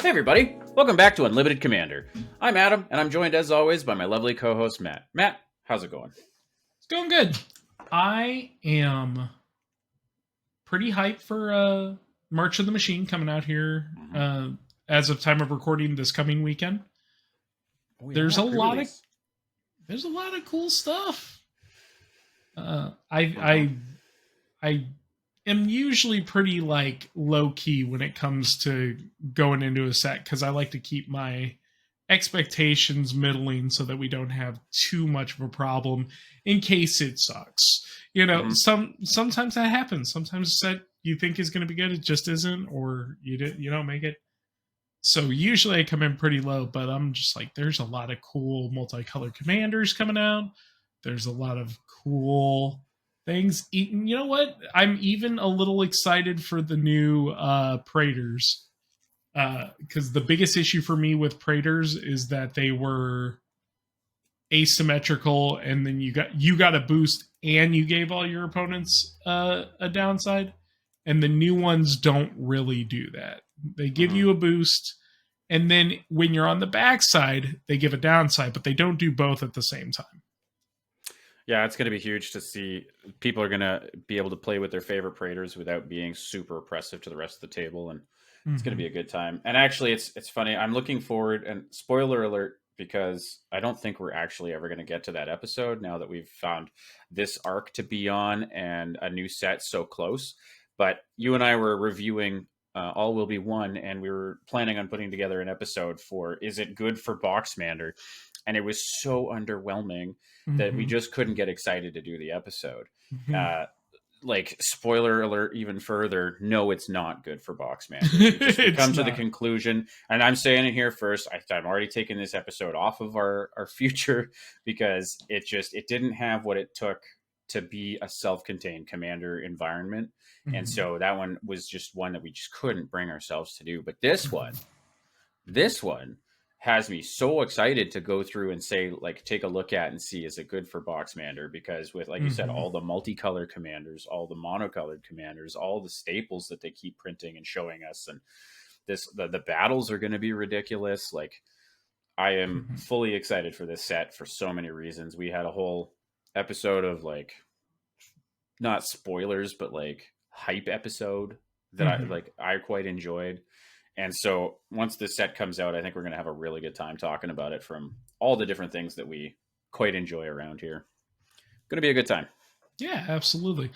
Hey everybody, welcome back to Unlimited Commander. I'm Adam, and I'm joined as always by my lovely co-host Matt. Matt, how's it going? It's going good. I am pretty hyped for March of the Machine coming out here as of time of recording this coming weekend. Oh, There's yeah, a lot of pre-release. there's a lot of cool stuff. I am usually pretty like low key when it comes to going into a set because I like to keep my expectations middling so that we don't have too much of a problem in case it sucks. Sometimes that happens. Sometimes a set you think is going to be good, it just isn't, or you don't make it. So usually I come in pretty low, but I'm just like, there's a lot of cool multicolored commanders coming out. There's a lot of cool things. You know what? I'm even a little excited for the new Praetors. Because the biggest issue for me with Praetors is that they were asymmetrical, and then you got a boost, and you gave all your opponents a downside. And the new ones don't really do that. They give you a boost, and then when you're on the backside, they give a downside, but they don't do both at the same time. Yeah, it's going to be huge to see. People are going to be able to play with their favorite Praetors without being super oppressive to the rest of the table, and it's going to be a good time. And actually, it's funny. I'm looking forward, and spoiler alert, because I don't think we're actually ever going to get to that episode now that we've found this arc to be on and a new set so close. But you and I were reviewing All Will Be One, and we were planning on putting together an episode for Is It Good for Boxmander? And it was so underwhelming that we just couldn't get excited to do the episode. Like, spoiler alert, even further, no, it's not good for Boxmander. We come to the conclusion, and I'm saying it here first, I'm already taking this episode off of our future because it didn't have what it took to be a self-contained commander environment. And so that one was just one that we just couldn't bring ourselves to do. But this one has me so excited to go through and say, like, take a look at and see, is it good for Boxmander? Because with, like you said, all the multicolored commanders, all the monocolored commanders, all the staples that they keep printing and showing us, and the battles are going to be ridiculous. Like, I am fully excited for this set for so many reasons. We had a whole episode of, like, not spoilers, but like hype episode that I quite enjoyed. And so once this set comes out, I think we're going to have a really good time talking about it from all the different things that we quite enjoy around here. Going to be a good time. Yeah, absolutely.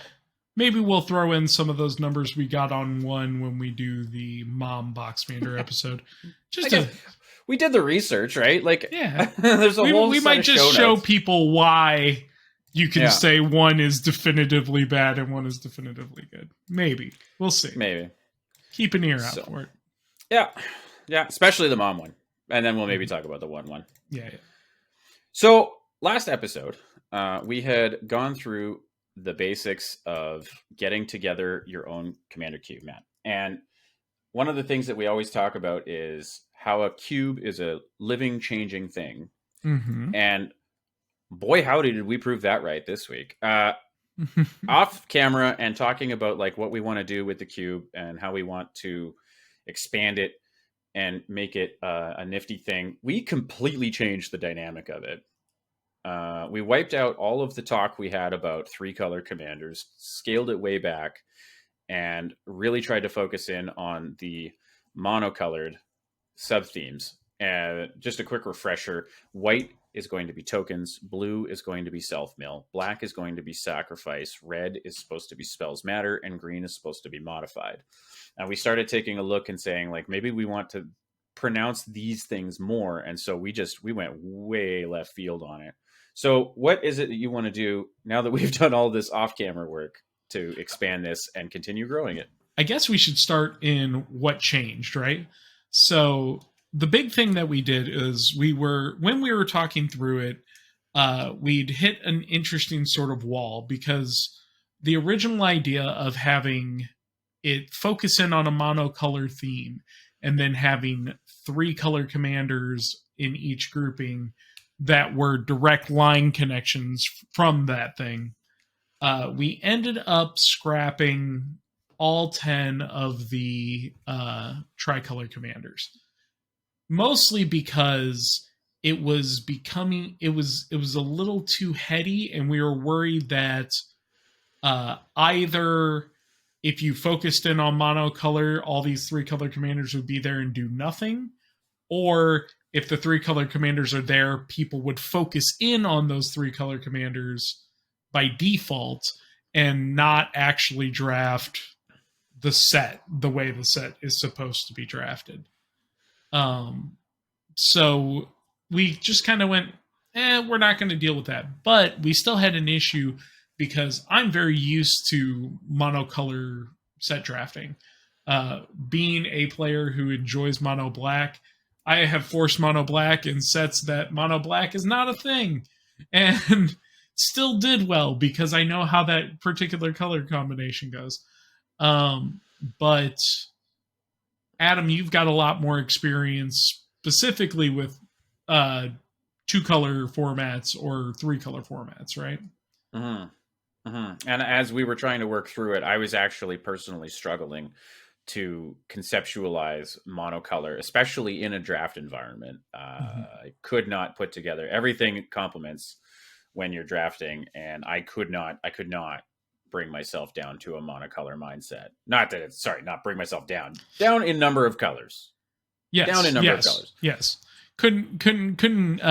Maybe we'll throw in some of those numbers we got on one when we do the Mom Boxmander episode. We did the research, right? Like, yeah, there's a whole. We might just show people why you can say one is definitively bad and one is definitively good. Maybe we'll see. Maybe keep an ear out for it. Yeah, especially the Mom one, and then we'll maybe talk about the one. Yeah. So last episode, we had gone through the basics of getting together your own commander cube, Matt. And one of the things that we always talk about is how a cube is a living, changing thing. And boy, howdy, did we prove that right this week. Off camera and talking about like what we want to do with the cube and how we want to expand it and make it a nifty thing. We completely changed the dynamic of it. We wiped out all of the talk we had about 3-color commanders, scaled it way back, and really tried to focus in on the monocolored sub-themes. And just a quick refresher, white is going to be tokens, blue is going to be self-mill, black is going to be sacrifice, red is supposed to be spells matter, and green is supposed to be modified. And we started taking a look and saying, like, maybe we want to pronounce these things more. And so we went way left field on it. So what is it that you want to do now that we've done all this off-camera work to expand this and continue growing it? I guess we should start in what changed, right? So the big thing that we did is when we were talking through it, we'd hit an interesting sort of wall because the original idea of having it focus in on a monocolor theme and then having 3-color commanders in each grouping that were direct line connections from that thing. We ended up scrapping all 10 of the tricolor commanders. mostly because it was a little too heady, and we were worried that either if you focused in on monocolor, all these three color commanders would be there and do nothing, or if the three color commanders are there, people would focus in on those three color commanders by default and not actually draft the set the way the set is supposed to be drafted. Um, so we just kind of went, we're not going to deal with that. But we still had an issue because I'm very used to monocolor set drafting. Being a player who enjoys mono black, I have forced mono black in sets that mono black is not a thing. And still did well because I know how that particular color combination goes. But Adam, you've got a lot more experience specifically with two color formats or three color formats, right? And as we were trying to work through it, I was actually personally struggling to conceptualize monocolor, especially in a draft environment. I could not put together everything complements when you're drafting, and I could not bring myself down to a monocolor mindset. Not that it's not bring myself down in number of colors. Yes, down in number of colors. Yes, couldn't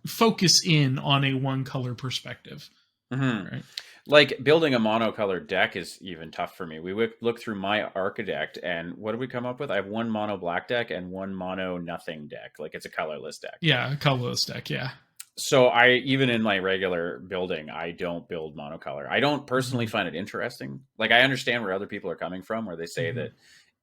focus in on a one color perspective. Right? Like building a monocolored deck is even tough for me. We look through my architect, and what did we come up with? I have one mono black deck and one mono nothing deck. Like it's a colorless deck. Yeah, a colorless deck. Yeah. So I, even in my regular building, I don't build monocolor. I don't personally find it interesting. Like I understand where other people are coming from, where they say that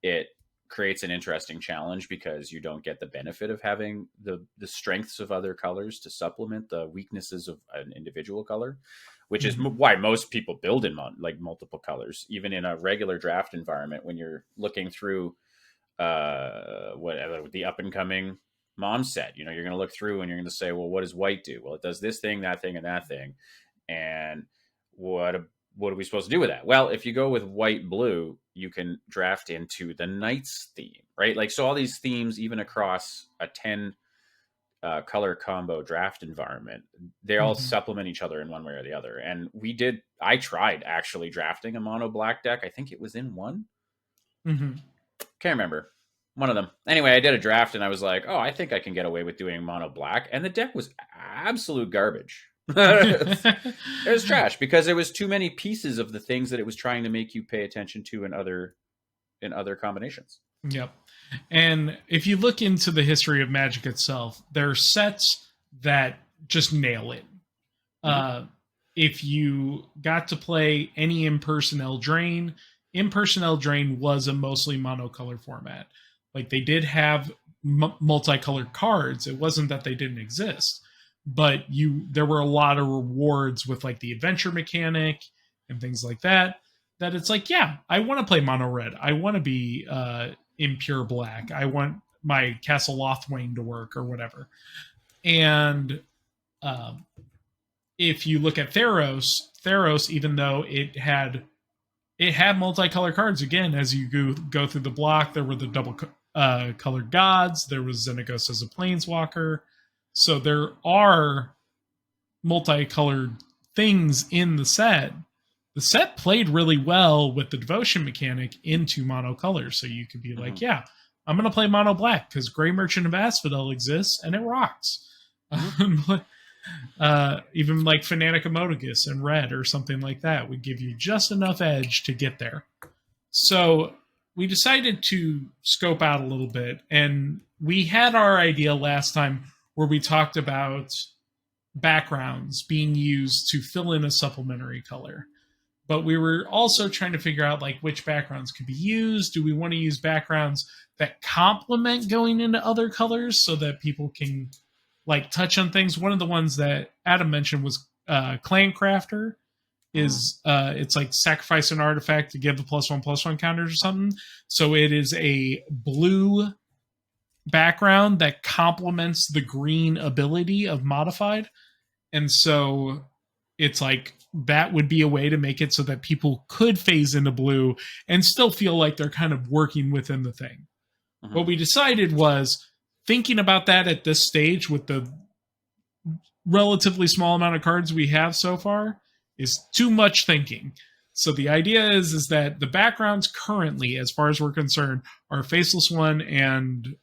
it creates an interesting challenge because you don't get the benefit of having the strengths of other colors to supplement the weaknesses of an individual color, which is why most people build in like multiple colors, even in a regular draft environment. When you're looking through the up and coming mom set, you're going to look through and you're going to say, well, what does white do? Well, it does this thing, that thing, and that thing. And what are we supposed to do with that? Well, if you go with white blue, you can draft into the Knights theme, right? Like, so all these themes, even across a 10 color combo draft environment, they all supplement each other in one way or the other. And I tried actually drafting a mono black deck. I think it was in one. Can't remember. One of them. Anyway, I did a draft and I was like, oh, I think I can get away with doing mono black. And the deck was absolute garbage. It was trash because there was too many pieces of the things that it was trying to make you pay attention to in other combinations. Yep. And if you look into the history of Magic itself, there are sets that just nail it. If you got to play any Impersonal Drain was a mostly monocolor format. Like they did have multicolored cards. It wasn't that they didn't exist, but there were a lot of rewards with like the adventure mechanic and things like that. That it's like, yeah, I want to play mono red. I want to be in pure black. I want my Castle Lothwain to work or whatever. And if you look at Theros, even though it had multicolored cards, again, as you go through the block, there were the double colored gods. There was Xenagos as a planeswalker. So there are multicolored things in the set. The set played really well with the devotion mechanic into monocolor. So you could be like, yeah, I'm going to play mono black because Grey Merchant of Asphodel exists and it rocks. Even like Fanatic Emotigus in red or something like that would give you just enough edge to get there. So we decided to scope out a little bit, and we had our idea last time where we talked about backgrounds being used to fill in a supplementary color. But we were also trying to figure out like which backgrounds could be used. Do we want to use backgrounds that complement going into other colors so that people can like touch on things? One of the ones that Adam mentioned was Clancrafter. It's like sacrifice an artifact to give the +1/+1 counters or something. So it is a blue background that complements the green ability of modified. And so it's like that would be a way to make it so that people could phase into blue and still feel like they're kind of working within the thing. What we decided was thinking about that at this stage with the relatively small amount of cards we have so far is too much thinking. So the idea is that the backgrounds currently, as far as we're concerned, are Faceless One and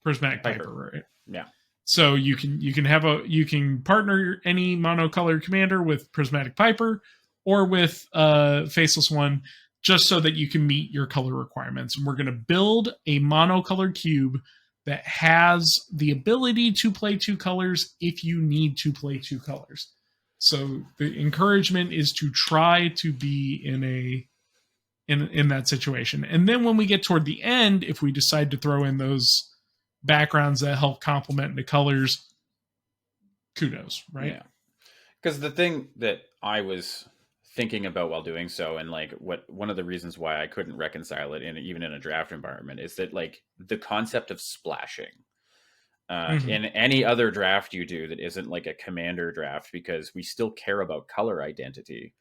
Prismatic Piper, right? Yeah. So you can partner any monocolored commander with Prismatic Piper or with Faceless One, just so that you can meet your color requirements. And we're going to build a monocolored cube that has the ability to play two colors if you need to play two colors. So the encouragement is to try to be in that situation. And then when we get toward the end, if we decide to throw in those backgrounds that help complement the colors, kudos, right? Yeah. Because the thing that I was thinking about while doing so, and like one of the reasons why I couldn't reconcile it even in a draft environment, is that like the concept of splashing in any other draft you do that isn't like a commander draft, because we still care about color identity.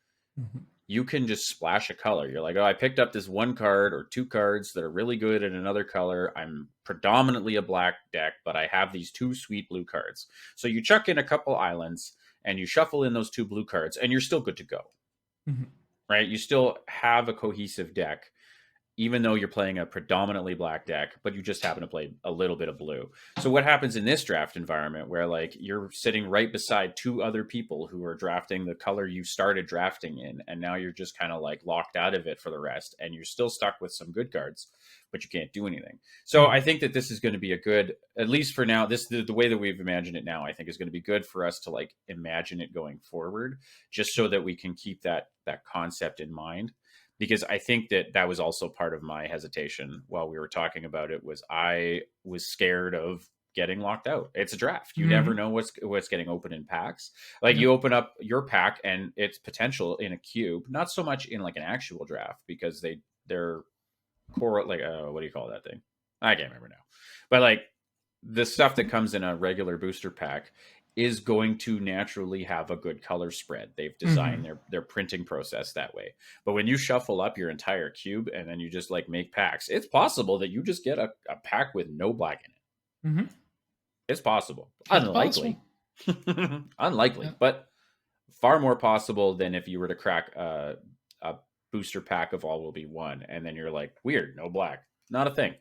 You can just splash a color. You're like, oh, I picked up this one card or two cards that are really good in another color. I'm predominantly a black deck, but I have these two sweet blue cards. So you chuck in a couple islands and you shuffle in those two blue cards and you're still good to go. Right? You still have a cohesive deck, even though you're playing a predominantly black deck, but you just happen to play a little bit of blue. So what happens in this draft environment where like you're sitting right beside two other people who are drafting the color you started drafting in, and now you're just kind of like locked out of it for the rest, and you're still stuck with some good cards, but you can't do anything. So I think that this is going to be a good, at least for now, the way that we've imagined it now, I think is going to be good for us to like imagine it going forward, just so that we can keep that concept in mind. Because I think that was also part of my hesitation while we were talking about it, was I was scared of getting locked out. It's a draft. You never know what's getting open in packs. Like you open up your pack and its potential in a cube, not so much in like an actual draft, because they're core, like, what do you call that thing? I can't remember now. But like the stuff that comes in a regular booster pack is going to naturally have a good color spread. They've designed their printing process that way. But when you shuffle up your entire cube and then you just like make packs, it's possible that you just get a pack with no black in it. It's possible. Unlikely. Unlikely, but far more possible than if you were to crack a booster pack of All Will Be One and then you're like, weird, no black. Not a thing.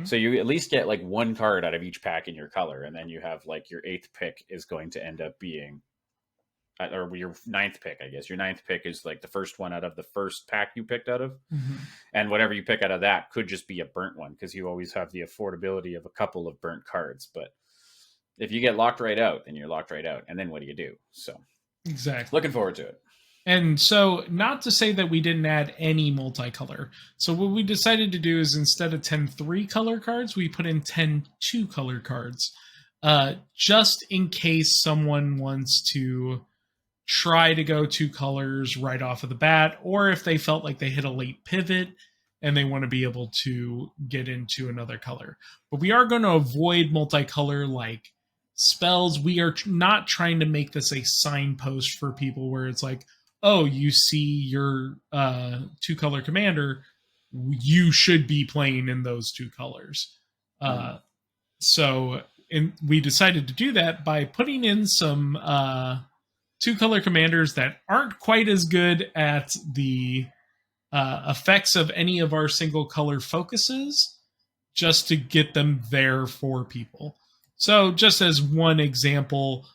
So you at least get like one card out of each pack in your color, and then you have like your 8th pick is going to end up being, or your 9th pick, I guess. Your 9th pick is like the first one out of the first pack you picked out of, and whatever you pick out of that could just be a burnt one, because you always have the affordability of a couple of burnt cards. But if you get locked right out, then you're locked right out, and then what do you do? So exactly, looking forward to it. And so, not to say that we didn't add any multicolor. So what we decided to do is, instead of 10 3-color cards, we put in 10 2-color cards. Just in case someone wants to try to go 2 colors right off of the bat, or if they felt like they hit a late pivot and they want to be able to get into another color. But we are going to avoid multicolor like spells. We are not trying to make this a signpost for people where it's like, oh, you see your 2-color commander, you should be playing in those 2 colors. So we decided to do that by putting in some 2-color commanders that aren't quite as good at the effects of any of our single color focuses, just to get them there for people. So just as one example,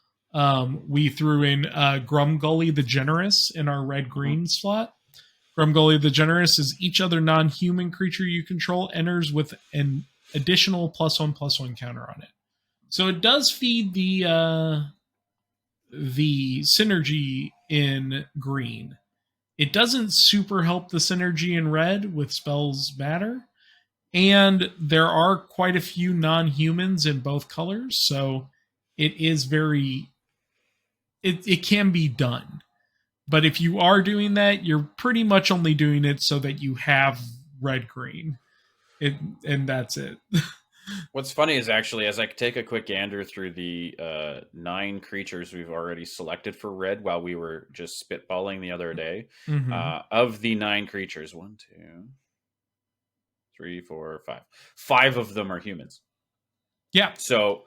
we threw in Grumgully the Generous in our red-green slot. Grumgully the Generous is each other non-human creature you control enters with an additional +1/+1 counter on it. So it does feed the synergy in green. It doesn't super help the synergy in red with Spells Matter. And there are quite a few non-humans in both colors, so it is very... It can be done. But if you are doing that, you're pretty much only doing it so that you have red-green. And that's it. What's funny is actually, as I take a quick gander through the 9 creatures we've already selected for red while we were just spitballing the other day, of the 9 creatures, 1, 2, three, four, five. 5 of them are humans. Yeah. So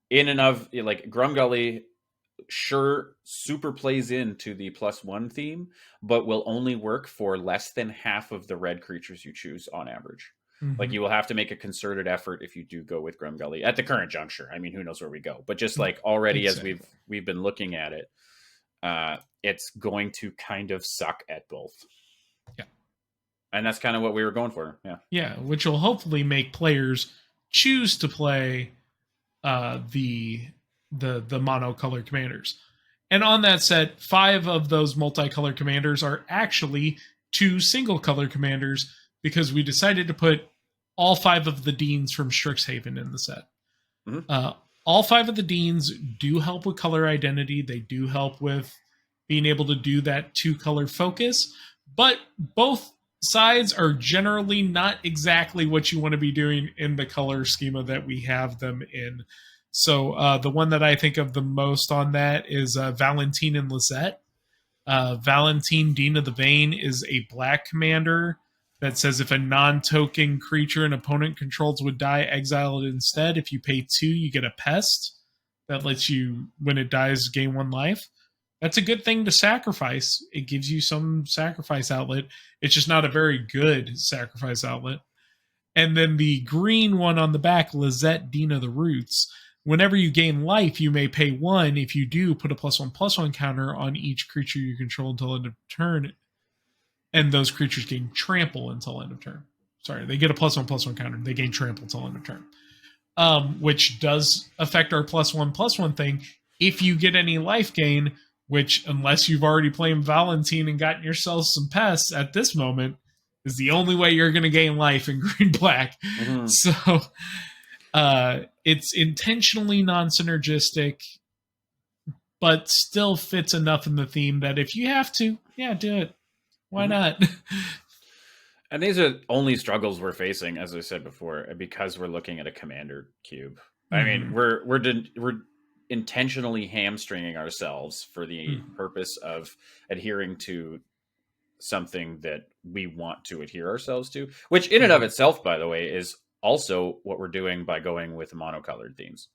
in and of like Grumgully, sure, super plays into the +1 theme, but will only work for less than half of the red creatures you choose on average. Like Mm-hmm. you will have to make a concerted effort if you do go with Grumgully at the current juncture. I mean, who knows where we go? But just like already Exactly. as we've been looking at it, it's going to kind of suck at both. Yeah. And that's kind of what we were going for. Yeah. Yeah, which will hopefully make players choose to play the monocolor commanders. And on that set, 5 of those multicolor commanders are actually 2 single color commanders because we decided to put all 5 of the Deans from Strixhaven in the set. Mm-hmm. All 5 of the Deans do help with color identity. They do help with being able to do that 2-color focus, but both sides are generally not exactly what you want to be doing in the color schema that we have them in. So the one that I think of the most on that is Valentine and Lisette. Valentine, Dean of the Vein, is a black commander that says if a non-token creature an opponent controls would die, exile it instead. If you pay 2, you get a pest that lets you, when it dies, gain 1 life. That's a good thing to sacrifice. It gives you some sacrifice outlet. It's just not a very good sacrifice outlet. And then the green one on the back, Lisette, Dean of the Roots. Whenever you gain life, you may pay 1. If you do, put a +1/+1 counter on each creature you control until end of turn. And those creatures gain trample until end of turn. Sorry, they get a +1/+1 counter. They gain trample until end of turn. Which does affect our +1/+1 thing. If you get any life gain, which, unless you've already played Valentine and gotten yourself some pests at this moment, is the only way you're going to gain life in green-black. Mm-hmm. So it's intentionally non-synergistic, but still fits enough in the theme that if you have to, yeah, do it. Why not? And these are only struggles we're facing, as I said before, because we're looking at a commander cube. Mm-hmm. I mean, we're intentionally hamstringing ourselves for the purpose of adhering to something that we want to adhere ourselves to, which in and of itself, by the way, is also what we're doing by going with monocolored themes.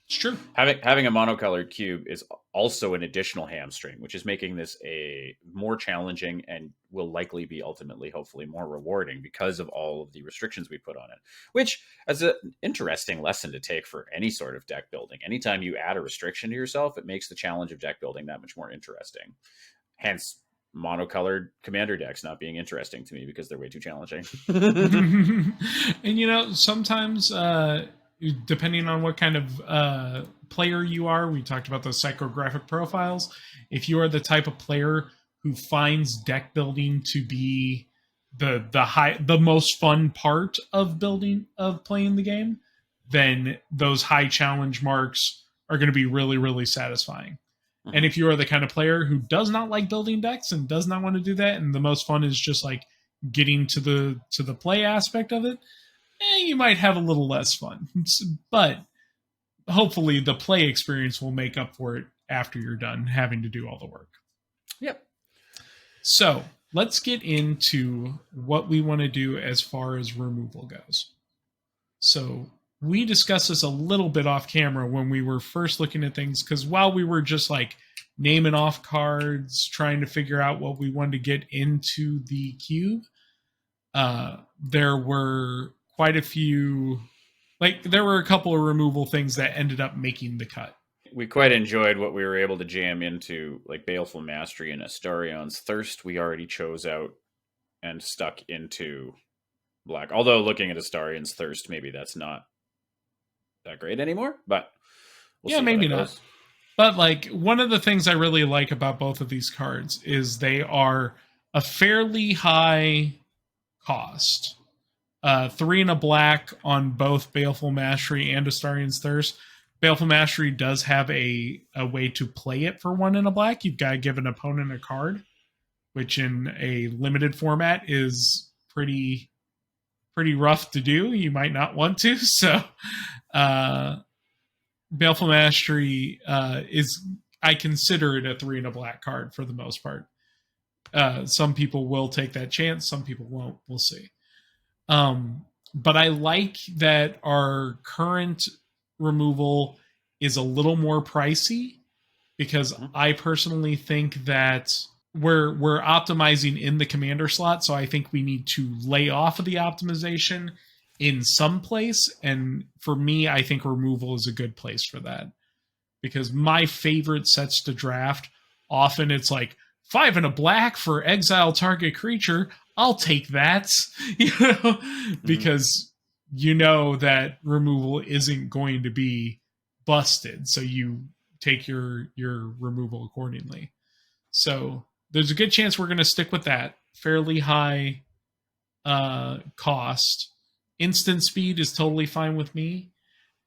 It's true. Having a monocolored cube is also an additional hamstring, which is making this a more challenging and will likely be ultimately, hopefully, more rewarding because of all of the restrictions we put on it. Which is an interesting lesson to take for any sort of deck building. Anytime you add a restriction to yourself, it makes the challenge of deck building that much more interesting. Hence, monocolored commander decks not being interesting to me because they're way too challenging. And sometimes depending on what kind of player you are, we talked about those psychographic profiles. If you are the type of player who finds deck building to be the most fun part of playing the game, then those high challenge marks are going to be really, really satisfying. Mm-hmm. And if you are the kind of player who does not like building decks and does not want to do that, and the most fun is just like getting to the play aspect of it, you might have a little less fun. But hopefully the play experience will make up for it after you're done having to do all the work. Yep. So let's get into what we want to do as far as removal goes. So we discussed this a little bit off camera when we were first looking at things, because while we were just like naming off cards, trying to figure out what we wanted to get into the cube, there were quite a few, there were a couple of removal things that ended up making the cut. We quite enjoyed what we were able to jam into, like Baleful Mastery and Astarion's Thirst. We already chose out and stuck into black. Although looking at Astarion's Thirst, maybe that's not that great anymore, but we'll see maybe not. But one of the things I really like about both of these cards is they are a fairly high cost. 3 and a black on both Baleful Mastery and Astarion's Thirst. Baleful Mastery does have a way to play it for 1 and a black. You've got to give an opponent a card, which in a limited format is pretty rough to do. You might not want to. So Baleful Mastery I consider it a 3 and a black card for the most part. Some people will take that chance. Some people won't. We'll see. But I like that our current removal is a little more pricey because Mhm. I personally think that we're optimizing in the commander slot, so I think we need to lay off of the optimization in some place. And for me, I think removal is a good place for that because my favorite sets to draft often it's like 5 and a black for exile target creature. I'll take that, you know, Mhm. because you know that removal isn't going to be busted, so you take your removal accordingly. So there's a good chance we're going to stick with that fairly high cost. Instant speed is totally fine with me.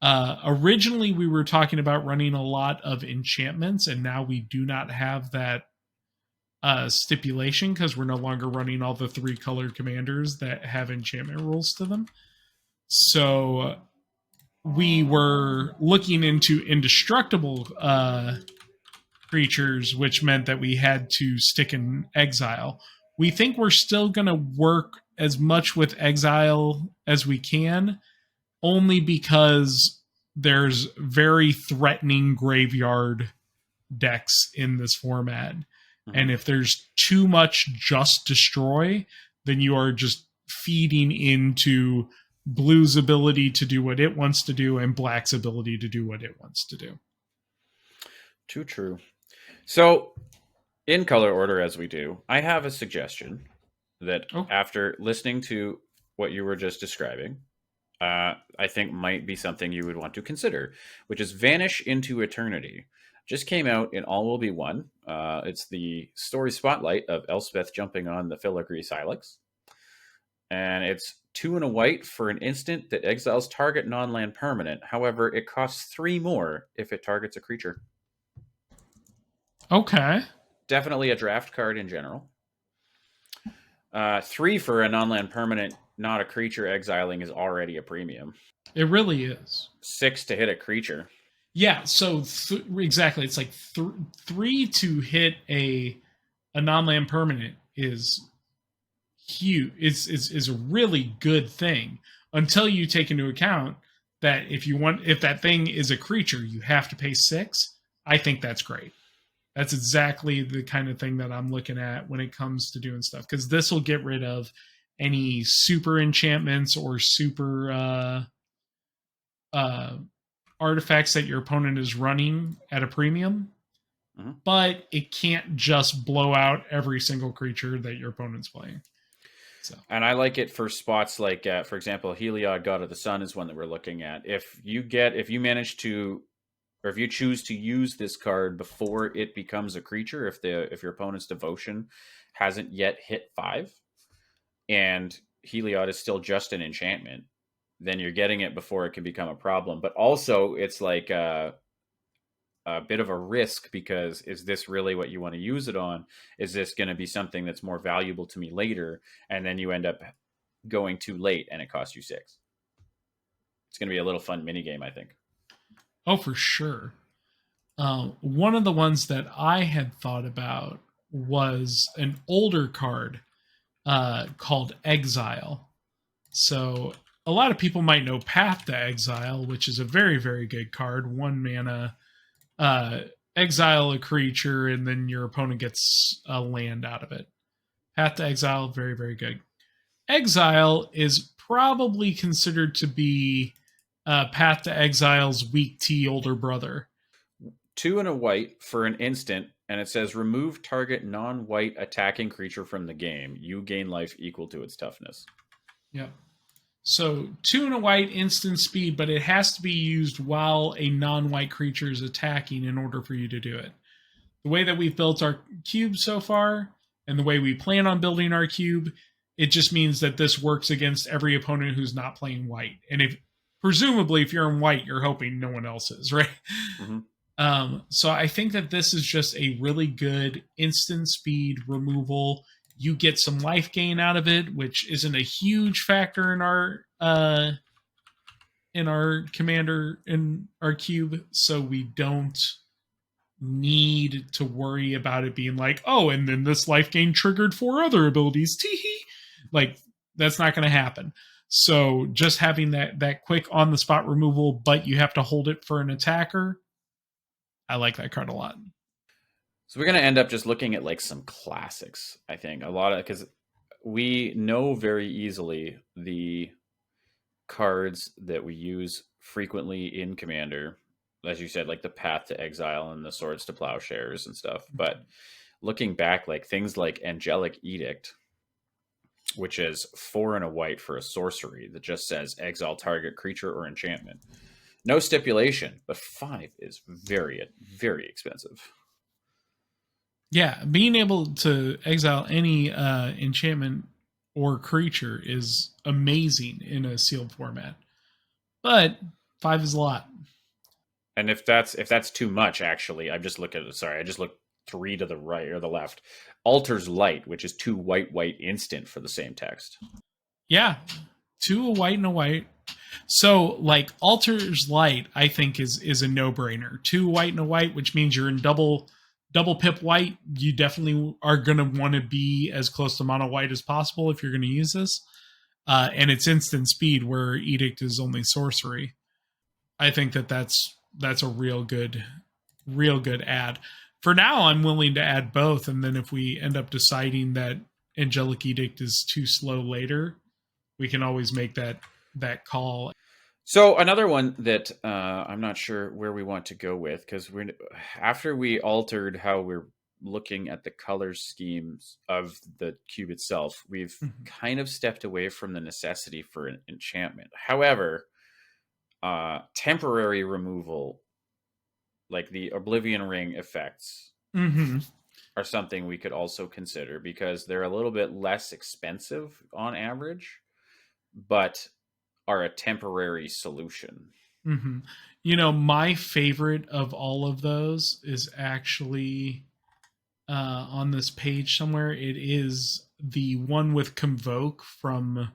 Originally, we were talking about running a lot of enchantments, and now we do not have that stipulation because we're no longer running all the 3 colored commanders that have enchantment rules to them. So we were looking into indestructible creatures, which meant that we had to stick in exile. We think we're still going to work as much with exile as we can, only because there's very threatening graveyard decks in this format. And Mhm. if there's too much just destroy, then you are just feeding into blue's ability to do what it wants to do and black's ability to do what it wants to do. Too true. So, in color order as we do, I have a suggestion that Oh, after listening to what you were just describing, I think might be something you would want to consider, which is Vanish into Eternity. Just came out in All Will Be One. It's the story spotlight of Elspeth jumping on the filigree Silex. And it's 2 and a white for an instant that exiles target non land permanent. However, it costs 3 more if it targets a creature. okay. Definitely a draft card in general. 3 for a non land permanent, not a creature exiling is already a premium. It really is. 6 to hit a creature. Yeah, so exactly. It's like 3 to hit a non-land permanent is huge. Is a really good thing until you take into account that if that thing is a creature, you have to pay 6. I think that's great. That's exactly the kind of thing that I'm looking at when it comes to doing stuff because this will get rid of any super enchantments or super uh, artifacts that your opponent is running at a premium, Mhm. but it can't just blow out every single creature that your opponent's playing. So, And I like it for spots like, for example, Heliod, God of the Sun is one that we're looking at. If you manage to, or if you choose to use this card before it becomes a creature, if your opponent's devotion hasn't yet hit 5, and Heliod is still just an enchantment, then you're getting it before it can become a problem. But also, it's like a bit of a risk because is this really what you want to use it on? Is this going to be something that's more valuable to me later? And then you end up going too late and it costs you 6. It's going to be a little fun mini game, I think. oh, for sure. One of the ones that I had thought about was an older card called Exile. So, a lot of people might know Path to Exile, which is a very, very good card. 1 mana, uh, exile a creature, and then your opponent gets a land out of it. Path to Exile, very, very good. Exile is probably considered to be Path to Exile's weak T older brother. 2 and a white for an instant, and it says remove target non-white attacking creature from the game. You gain life equal to its toughness. Yep. So 2 and a white instant speed, but it has to be used while a non-white creature is attacking in order for you to do it. The way that we've built our cube so far, and the way we plan on building our cube, it just means that this works against every opponent who's not playing white. And if presumably if you're in white, you're hoping no one else is, right? Mm-hmm. So I think that this is just a really good instant speed removal. You get some life gain out of it, which isn't a huge factor in our commander in our cube, so we don't need to worry about it being like, oh, and then this life gain triggered 4 other abilities. Teehee. Like, that's not going to happen. So just having that quick on the spot removal, but you have to hold it for an attacker, I like that card a lot. So we're going to end up just looking at like some classics, I think. A lot of, because we know very easily the cards that we use frequently in Commander, as you said, like the Path to Exile and the Swords to Plowshares and stuff. But looking back, like things like Angelic Edict, which is 4 and a white for a sorcery that just says exile target creature or enchantment. No stipulation, but 5 is very, very expensive. Yeah, being able to exile any enchantment or creature is amazing in a sealed format. But 5 is a lot. And if that's too much, actually, I just looked 3 to the right or the left. Alters Light, which is 2 white instant for the same text. Yeah, 2 a white and a white. So like Alters Light, I think is a no brainer. 2 white and a white, which means you're in double pip white. You definitely are going to want to be as close to mono white as possible if you're going to use this. And it's instant speed, where Edict is only sorcery. I think that's a real good add. For now, I'm willing to add both, and then if we end up deciding that Angelic Edict is too slow later, we can always make that call. So another one that I'm not sure where we want to go with, because after we altered how we're looking at the color schemes of the cube itself, we've kind of stepped away from the necessity for an enchantment. However, temporary removal, like the Oblivion Ring effects, are something we could also consider, because they're a little bit less expensive on average, but are a temporary solution. You know, my favorite of all of those is actually on this page somewhere. It is the one with Convoke from,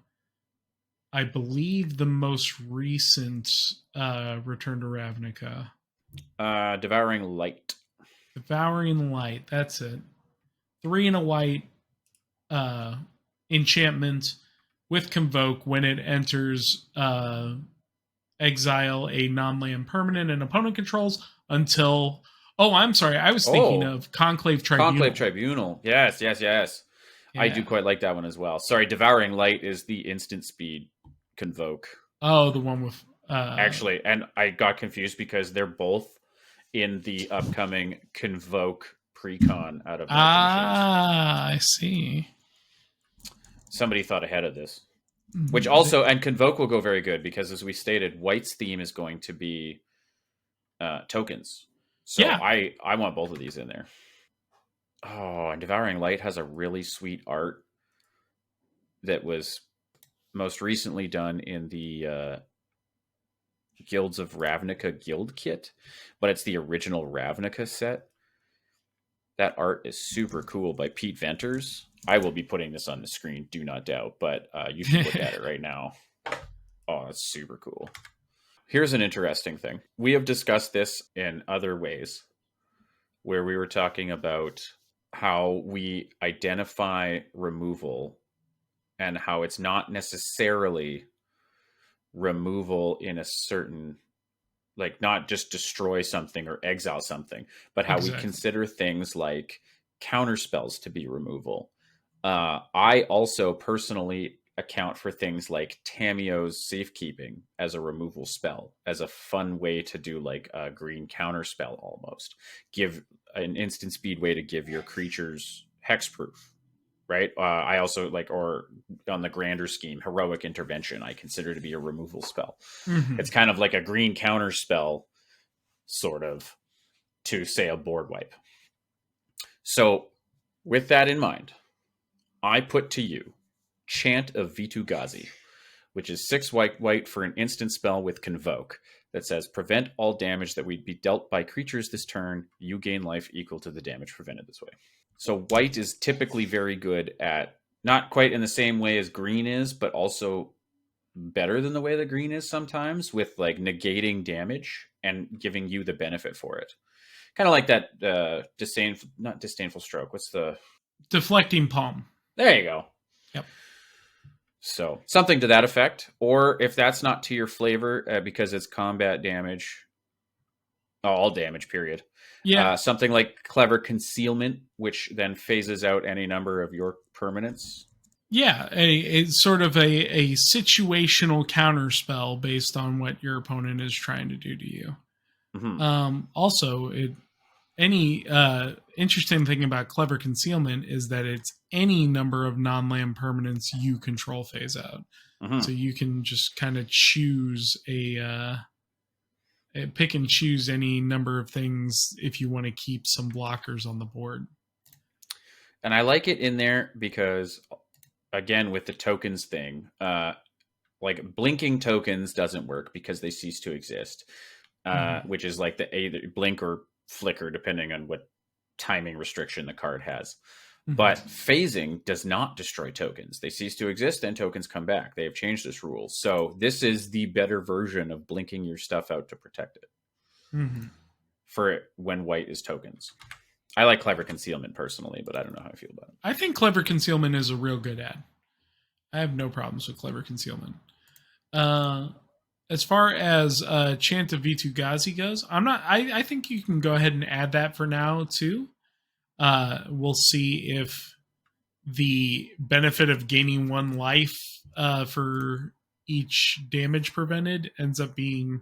I believe, the most recent Return to Ravnica. Devouring Light. Devouring Light, that's it. 3 and a white enchantment with Convoke. When it enters, exile a non-land permanent an opponent controls until... Oh, I'm sorry. I was thinking of Conclave Tribunal. Conclave Tribunal. Yes. Yeah. I do quite like that one as well. Sorry, Devouring Light is the instant speed Convoke. Oh, the one with... Actually, and I got confused because they're both in the upcoming Convoke Precon out of... I see. Somebody thought ahead of this. Which also, and Convoke will go very good, because as we stated, White's theme is going to be tokens. So yeah. I want both of these in there. Oh, and Devouring Light has a really sweet art that was most recently done in the Guilds of Ravnica guild kit, but it's the original Ravnica set. That art is super cool by Pete Venters. I will be putting this on the screen, do not doubt, but you should look at it right now. Oh, it's super cool. Here's an interesting thing. We have discussed this in other ways, where we were talking about how we identify removal and how it's not necessarily removal in a certain, like, not just destroy something or exile something, but how we consider things like counter spells to be removal. I also personally account for things like Tamiyo's Safekeeping as a removal spell, as a fun way to do like a green counter spell almost. Give an instant speed way to give your creatures hexproof, right? I also like, or on the grander scheme, Heroic Intervention, I consider to be a removal spell. It's kind of like a green counter spell, sort of, to say a board wipe. So with that in mind, I put to you Chant of Vitu-Ghazi, which is 6 white for an instant spell with Convoke that says prevent all damage that would be dealt by creatures this turn. You gain life equal to the damage prevented this way. So white is typically very good at, not quite in the same way as green is, but also better than the way that green is sometimes, with like negating damage and giving you the benefit for it. Kind of like that disdainful stroke. What's the... Deflecting Palm. There you go. Yep. So something to that effect. Or if that's not to your flavor, because it's combat damage, all damage, period. Yeah, Something like Clever Concealment, which then phases out any number of your permanents. yeah, it's sort of a situational counterspell based on what your opponent is trying to do to you. Mm-hmm. Also, any interesting thing about Clever Concealment is that it's any number of non-land permanents you control phase out. Mm-hmm. So you can just kind of choose pick and choose any number of things if you want to keep some blockers on the board. And I like it in there because, again, with the tokens thing, like blinking tokens doesn't work because they cease to exist, which is like the either blink or flicker, depending on what timing restriction the card has. But phasing does not destroy tokens. They cease to exist and tokens come back. They have changed this rule. So this is the better version of blinking your stuff out to protect it for it when white is tokens. I like Clever Concealment personally, but I don't know how I feel about it. I think Clever Concealment is a real good ad. I have no problems with Clever Concealment. As far as Chant of Vitu-Ghazi goes, I think you can go ahead and add that for now too. We'll see if the benefit of gaining 1 life for each damage prevented ends up being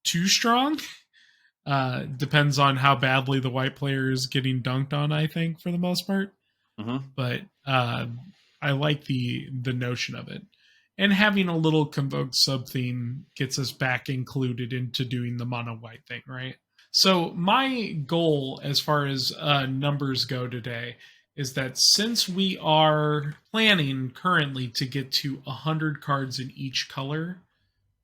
too strong. Depends on how badly the white player is getting dunked on, I think, for the most part. But I like the notion of it. And having a little Convoke sub theme gets us back included into doing the mono white thing, right? So my goal as far as numbers go today is that since we are planning currently to get to 100 cards in each color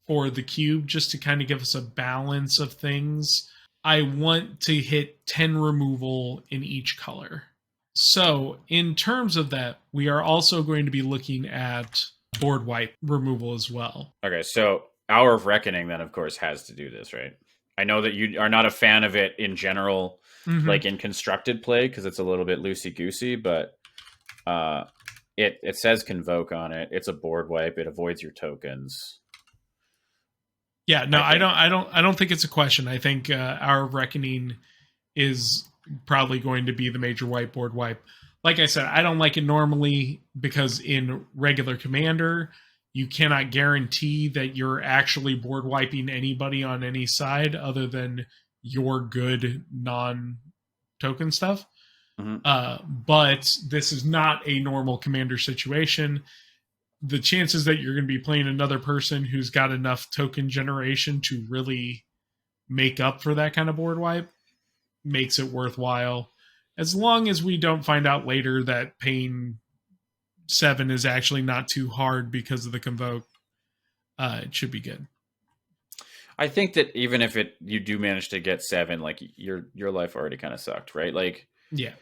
for the cube, just to kind of give us a balance of things, I want to hit 10 removal in each color. So in terms of that, we are also going to be looking at board wipe removal as well. Okay, so Hour of Reckoning then, of course, has to do this, right? I know that you are not a fan of it in general, like in constructed play, because it's a little bit loosey-goosey, but it says Convoke on it. It's a board wipe. It avoids your tokens. Yeah, no, I don't think it's a question. I think Hour of Reckoning is probably going to be the major whiteboard wipe. Like I said, I don't like it normally because in regular Commander, you cannot guarantee that you're actually board wiping anybody on any side other than your good non-token stuff. But this is not a normal Commander situation. The chances that you're going to be playing another person who's got enough token generation to really make up for that kind of board wipe makes it worthwhile. As long as we don't find out later that paying 7 is actually not too hard because of the Convoke, it should be good. I think that even if you do manage to get 7, like your life already kind of sucked, right? Like, yeah.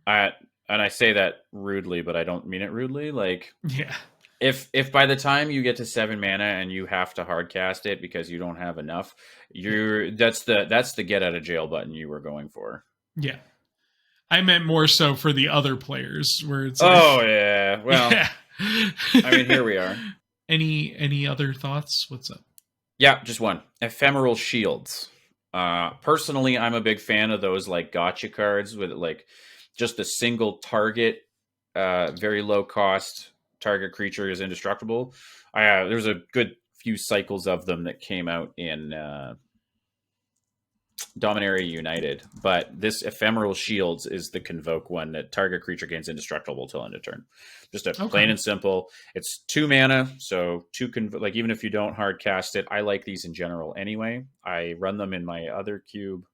And I say that rudely, but I don't mean it rudely. Like, yeah. If by the time you get to 7 mana and you have to hard cast it because you don't have enough, that's the get out of jail button you were going for. Yeah. I meant more so for the other players where it's like, yeah. Well, yeah. I mean, here we are. Any other thoughts? What's up? Yeah, just one. Ephemeral Shields. Personally, I'm a big fan of those like gotcha cards with like just a single target, very low cost target creature is indestructible. There's a good few cycles of them that came out in Dominaria United, but this Ephemeral Shields is the Convoke one that target creature gains indestructible till end of turn. Just a plain and simple. It's 2 mana, so like even if you don't hard cast it, I like these in general anyway. I run them in my other cube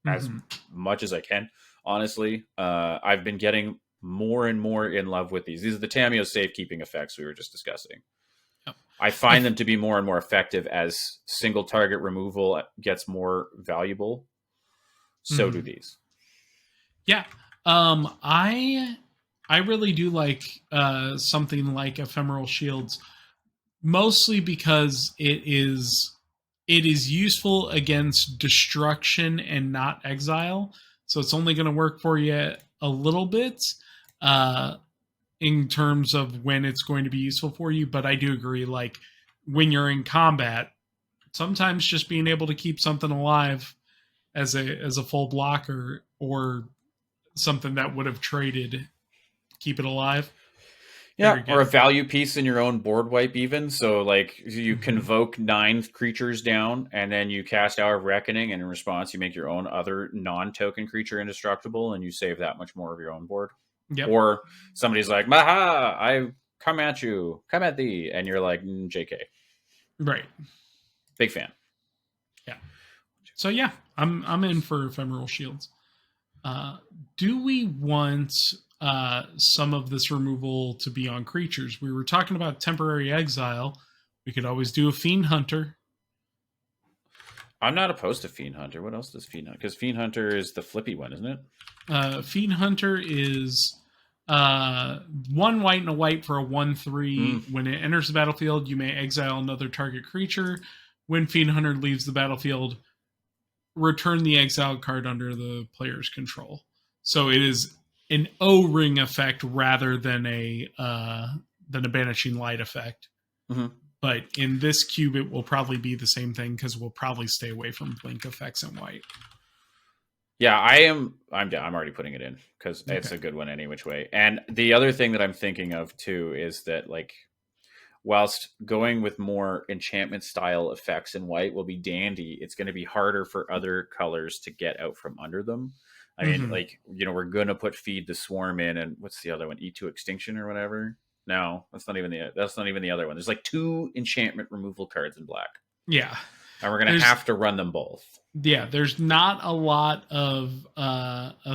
as much as I can. Honestly, I've been getting more and more in love with these. These are the Tamiyo safekeeping effects we were just discussing. I find them to be more and more effective as single target removal gets more valuable. So do these. Yeah. I really do like something like Ephemeral Shields, mostly because it is useful against destruction and not exile. So it's only going to work for you a little bit. in terms of when it's going to be useful for you, but I do agree, like when you're in combat, sometimes just being able to keep something alive as a full blocker, or something that would have traded, keep it alive. Yeah, or a value piece in your own board wipe even. So like you convoke 9 creatures down, and then you cast Hour of Reckoning, and in response you make your own other non-token creature indestructible, and you save that much more of your own board. Yep. Or somebody's like, "Maha, I come at you, come at thee," and you're like, "JK." Right. Big fan. Yeah. So yeah, I'm in for Ephemeral Shields. Do we want some of this removal to be on creatures? We were talking about temporary exile. We could always do a Fiend Hunter. I'm not opposed to Fiend Hunter. What else does Fiend Hunter? Because Fiend Hunter is the flippy one, isn't it? Fiend Hunter is 1 white and a white for a 1/3. When it enters the battlefield, you may exile another target creature. When Fiend Hunter leaves the battlefield, return the exiled card under the player's control. So it is an O-ring effect rather than a Banishing Light effect. Mm-hmm. But in this cube, it will probably be the same thing, because we'll probably stay away from blink effects in white. Yeah, I'm already putting it in, because it's a good one any which way. And the other thing that I'm thinking of too is that, like, whilst going with more enchantment style effects in white will be dandy, it's going to be harder for other colors to get out from under them. I mean, like, we're going to put Feed the Swarm in, and what's the other one? E2 Extinction or whatever. No, that's not even the other one. There's like 2 enchantment removal cards in black. Yeah. And we're going to have to run them both. Yeah, there's not a lot of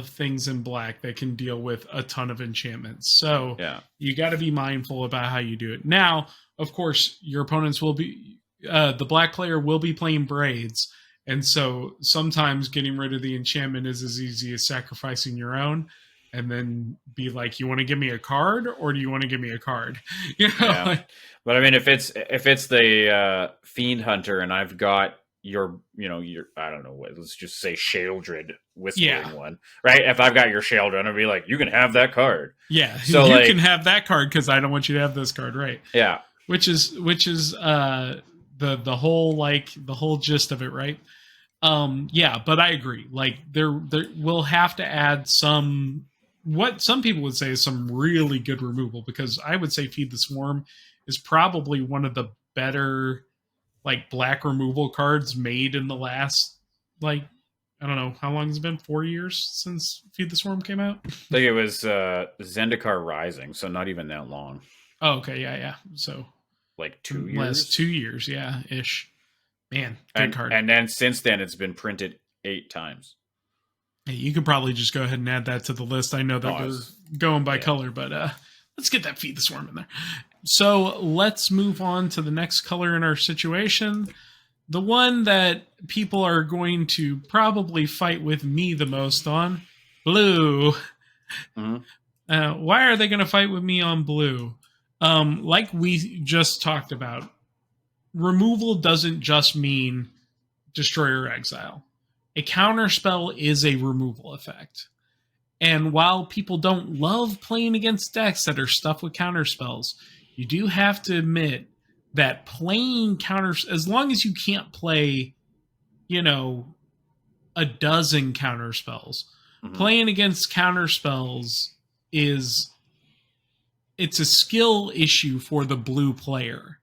things in black that can deal with a ton of enchantments. So you got to be mindful about how you do it. Now, of course, your opponents will be the black player will be playing Braids, and so sometimes getting rid of the enchantment is as easy as sacrificing your own, and then be like, you want to give me a card, or do you want to give me a card? Yeah. But I mean, if it's the Fiend Hunter, and I've got your I don't know what, let's just say Sheoldred Whispering one, right? If I've got your Sheoldred, I'd be like, you can have that card. Yeah, so you can have that card because I don't want you to have this card, right? Yeah, which is the whole gist of it, right? Yeah, but I agree. Like there we'll have to add some, what some people would say is some really good removal, because I would say Feed the Swarm is probably one of the better like black removal cards made in the last, like, I don't know, how long has it been? 4 years since Feed the Swarm came out? I think it was Zendikar Rising, so not even that long. Oh, okay, yeah. So like 2 years? Last 2 years, yeah, ish. Man, good card. And then since then, it's been printed 8 times. Hey, you could probably just go ahead and add that to the list. I know that we're going by color, but let's get that Feed the Swarm in there. So let's move on to the next color in our situation. The one that people are going to probably fight with me the most on, blue. Why are they going to fight with me on blue? Like we just talked about, removal doesn't just mean destroy or exile. A counterspell is a removal effect. And while people don't love playing against decks that are stuffed with counterspells, you do have to admit that playing counters, as long as you can't play, a dozen counterspells, playing against counterspells it's a skill issue for the blue player,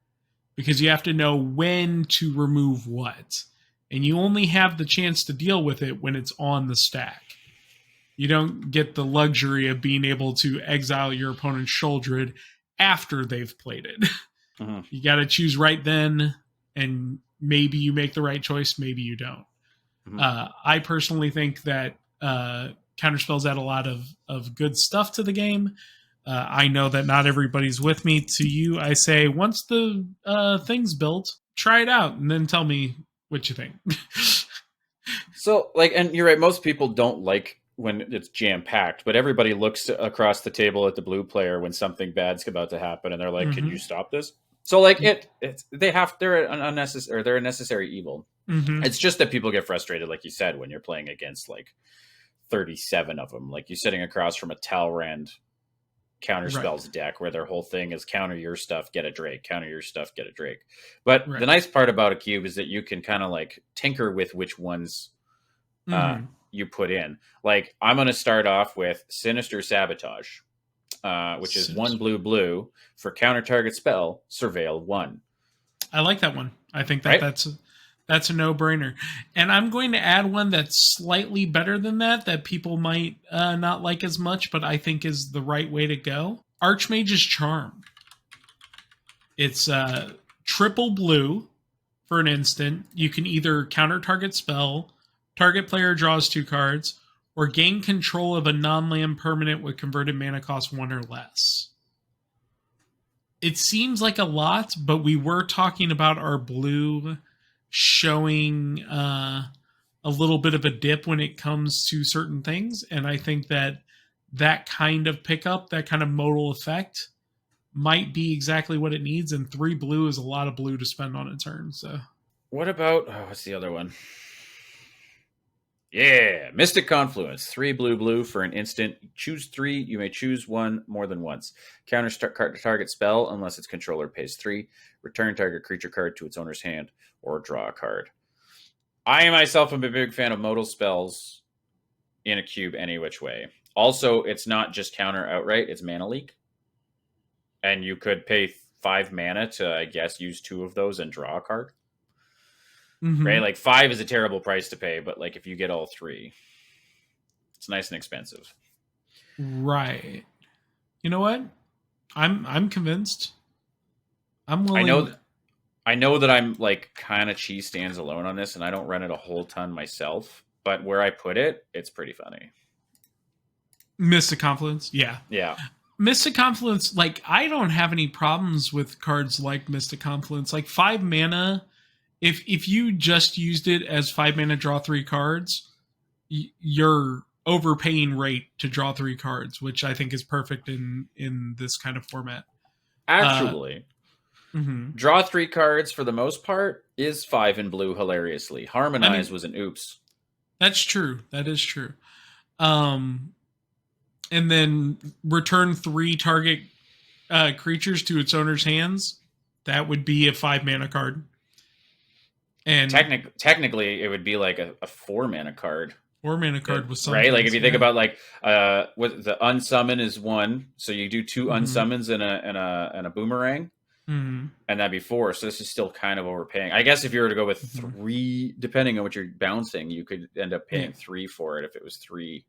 because you have to know when to remove what. And you only have the chance to deal with it when it's on the stack. You don't get the luxury of being able to exile your opponent's Sheoldred after they've played it. You got to choose right then, and maybe you make the right choice, maybe you don't. I personally think that counterspells add a lot of good stuff to the game. I know that not everybody's with me. To you, I say, once the thing's built, try it out, and then tell me what you think. So, and you're right, most people don't like when it's jam-packed, but everybody looks across the table at the blue player when something bad's about to happen, and they're like, can you stop this? So, they're a necessary evil. It's just that people get frustrated, like you said, when you're playing against, 37 of them. Like, you're sitting across from a Talrand counter Right. spells deck where their whole thing is counter your stuff, get a Drake, counter your stuff, get a Drake. But the Right. nice part about a cube is that you can kind of like tinker with which ones Mm-hmm. you put in. Like I'm going to start off with Sinister Sabotage, which is one blue for counter target spell, surveil 1. I like that one. I think that Right? that's a no-brainer. And I'm going to add one that's slightly better than that people might not like as much, but I think is the right way to go. Archmage's Charm. It's triple blue for an instant. You can either counter target spell, target player draws 2 cards, or gain control of a non-land permanent with converted mana cost 1 or less. It seems like a lot, but we were talking about our blue showing a little bit of a dip when it comes to certain things, and I think that kind of pickup, that kind of modal effect, might be exactly what it needs. And 3 blue is a lot of blue to spend on a turn. So, what about what's the other one? Yeah, Mystic Confluence. 3 blue for an instant. Choose 3. You may choose one more than once. Counter target spell unless its controller pays 3. Return target creature card to its owner's hand or draw a card. I myself am a big fan of modal spells in a cube any which way. Also, it's not just counter outright, it's mana leak. And you could pay 5 mana to, I guess, use 2 of those and draw a card. Right? Like 5 is a terrible price to pay, but like if you get all 3, it's nice and expensive. Right. You know what? I'm convinced. I'm willing. I know that I'm like kind of cheese stands alone on this, and I don't run it a whole ton myself. But where I put it, it's pretty funny. Mystic Confluence, yeah. Mystic Confluence, like I don't have any problems with cards like Mystic Confluence. Like 5 mana, if you just used it as 5 mana, draw 3 cards, you're overpaying rate to draw 3 cards, which I think is perfect in this kind of format. Actually, draw 3 cards for the most part is 5 in blue. Hilariously, Harmonize was an oops. That's true. That is true. And then return 3 target creatures to its owner's hands. That would be a 5 mana card. And technically, it would be like a 4 mana card. 4 mana card with something, right. Like if you think about like what the unsummon is 1, so you do 2 unsummons and a boomerang, and that'd be 4. So this is still kind of overpaying. I guess if you were to go with 3, depending on what you're bouncing, you could end up paying 3 for it if it was 3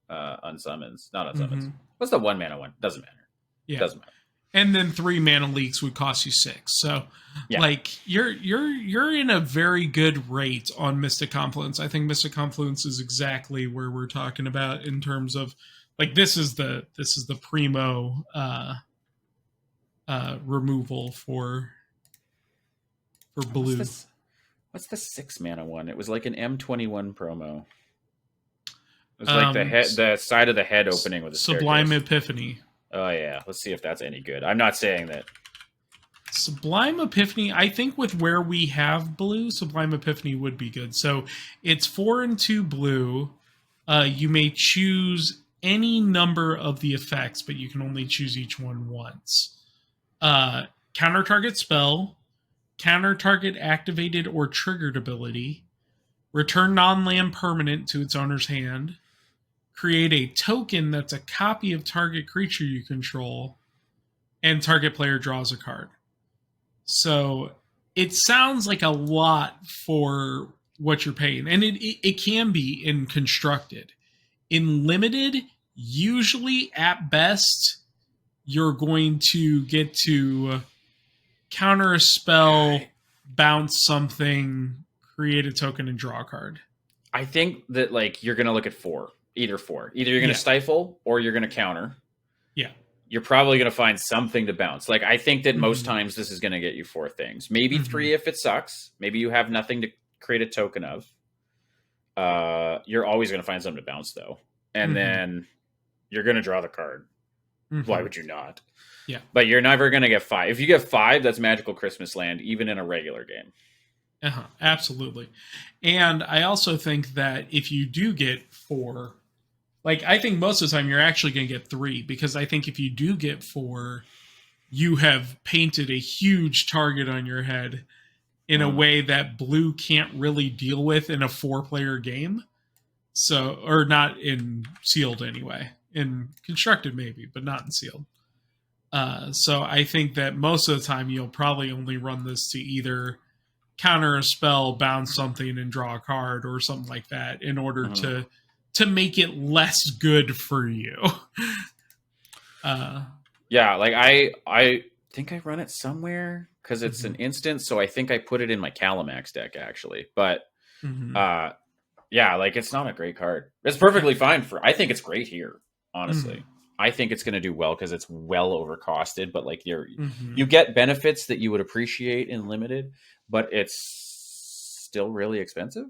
unsummons, not unsummons. What's the 1 mana one? Doesn't matter. Yeah, doesn't matter. And then 3 mana leaks would cost you 6. So, like you're in a very good rate on Mystic Confluence. I think Mystic Confluence is exactly where we're talking about in terms of like this is the primo removal for blue. What's the 6 mana one? It was like an M21 promo. It was like the side of the head opening with a Sublime Epiphany. Oh yeah, let's see if that's any good. I'm not saying that. Sublime Epiphany, I think with where we have blue, Sublime Epiphany would be good. So it's 4 and 2 blue. You may choose any number of the effects, but you can only choose each one once. Counter target spell, counter target activated or triggered ability, return non-land permanent to its owner's hand, create a token that's a copy of target creature you control, and target player draws a card. So it sounds like a lot for what you're paying. And it can be in constructed. In limited, usually at best, you're going to get to counter a spell, bounce something, create a token, and draw a card. I think that like you're going to look at 4. Either 4. Either you're going to stifle or you're going to counter. Yeah. You're probably going to find something to bounce. Like I think that most times this is going to get you 4 things. Maybe 3 if it sucks. Maybe you have nothing to create a token of. You're always going to find something to bounce though. And then you're going to draw the card. Why would you not? Yeah. But you're never going to get 5. If you get 5, that's Magical Christmas Land, even in a regular game. Absolutely. And I also think that if you do get 4, Like, I think most of the time you're actually going to get 3, because I think if you do get 4, you have painted a huge target on your head in a way that blue can't really deal with in a 4-player game. So, or not in sealed anyway. In constructed maybe, but not in sealed. So I think that most of the time you'll probably only run this to either counter a spell, bounce something, and draw a card, or something like that, in order to make it less good for you. Yeah, like I think I run it somewhere because it's an instant, so I think I put it in my Calamax deck actually. But yeah, like it's not a great card. It's perfectly fine for. I think it's great here, honestly. I think it's going to do well because it's well overcosted, but like you get benefits that you would appreciate in limited, but it's still really expensive.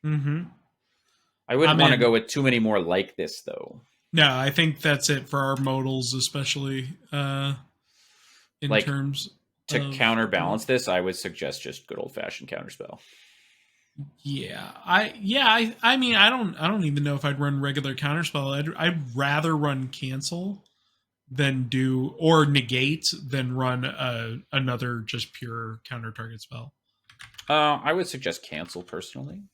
I wouldn't want to go with too many more like this, though. No, I think that's it for our modals, especially in like, terms to counterbalance this. I would suggest just good old fashioned counterspell. Yeah, I mean, I don't even know if I'd run regular counterspell. I'd rather run cancel than do, or negate, than run another just pure counter target spell. I would suggest cancel personally.